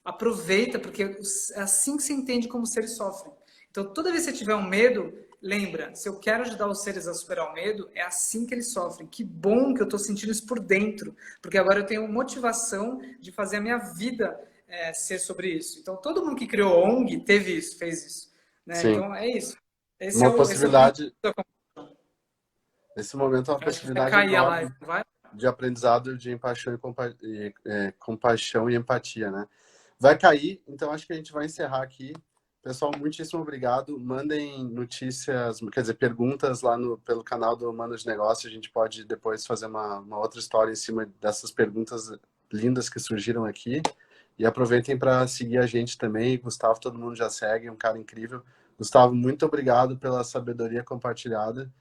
aproveita, porque é assim que você entende como os seres sofrem. Então, toda vez que você tiver um medo, lembra, se eu quero ajudar os seres a superar o medo, é assim que eles sofrem. Que bom que eu estou sentindo isso por dentro, porque agora eu tenho motivação de fazer a minha vida ser sobre isso. Então, todo mundo que criou ONG teve isso, fez isso. Né? Então, é isso. Uma possibilidade... Nesse momento, é uma possibilidade enorme de aprendizado de compaixão e empatia, né? Vai cair, então acho que a gente vai encerrar aqui. Pessoal, muitíssimo obrigado. Mandem notícias, quer dizer, perguntas lá pelo canal do Humanos de Negócio. A gente pode depois fazer uma outra história em cima dessas perguntas lindas que surgiram aqui. E aproveitem para seguir a gente também. Gustavo, todo mundo já segue, é um cara incrível. Gustavo, muito obrigado pela sabedoria compartilhada.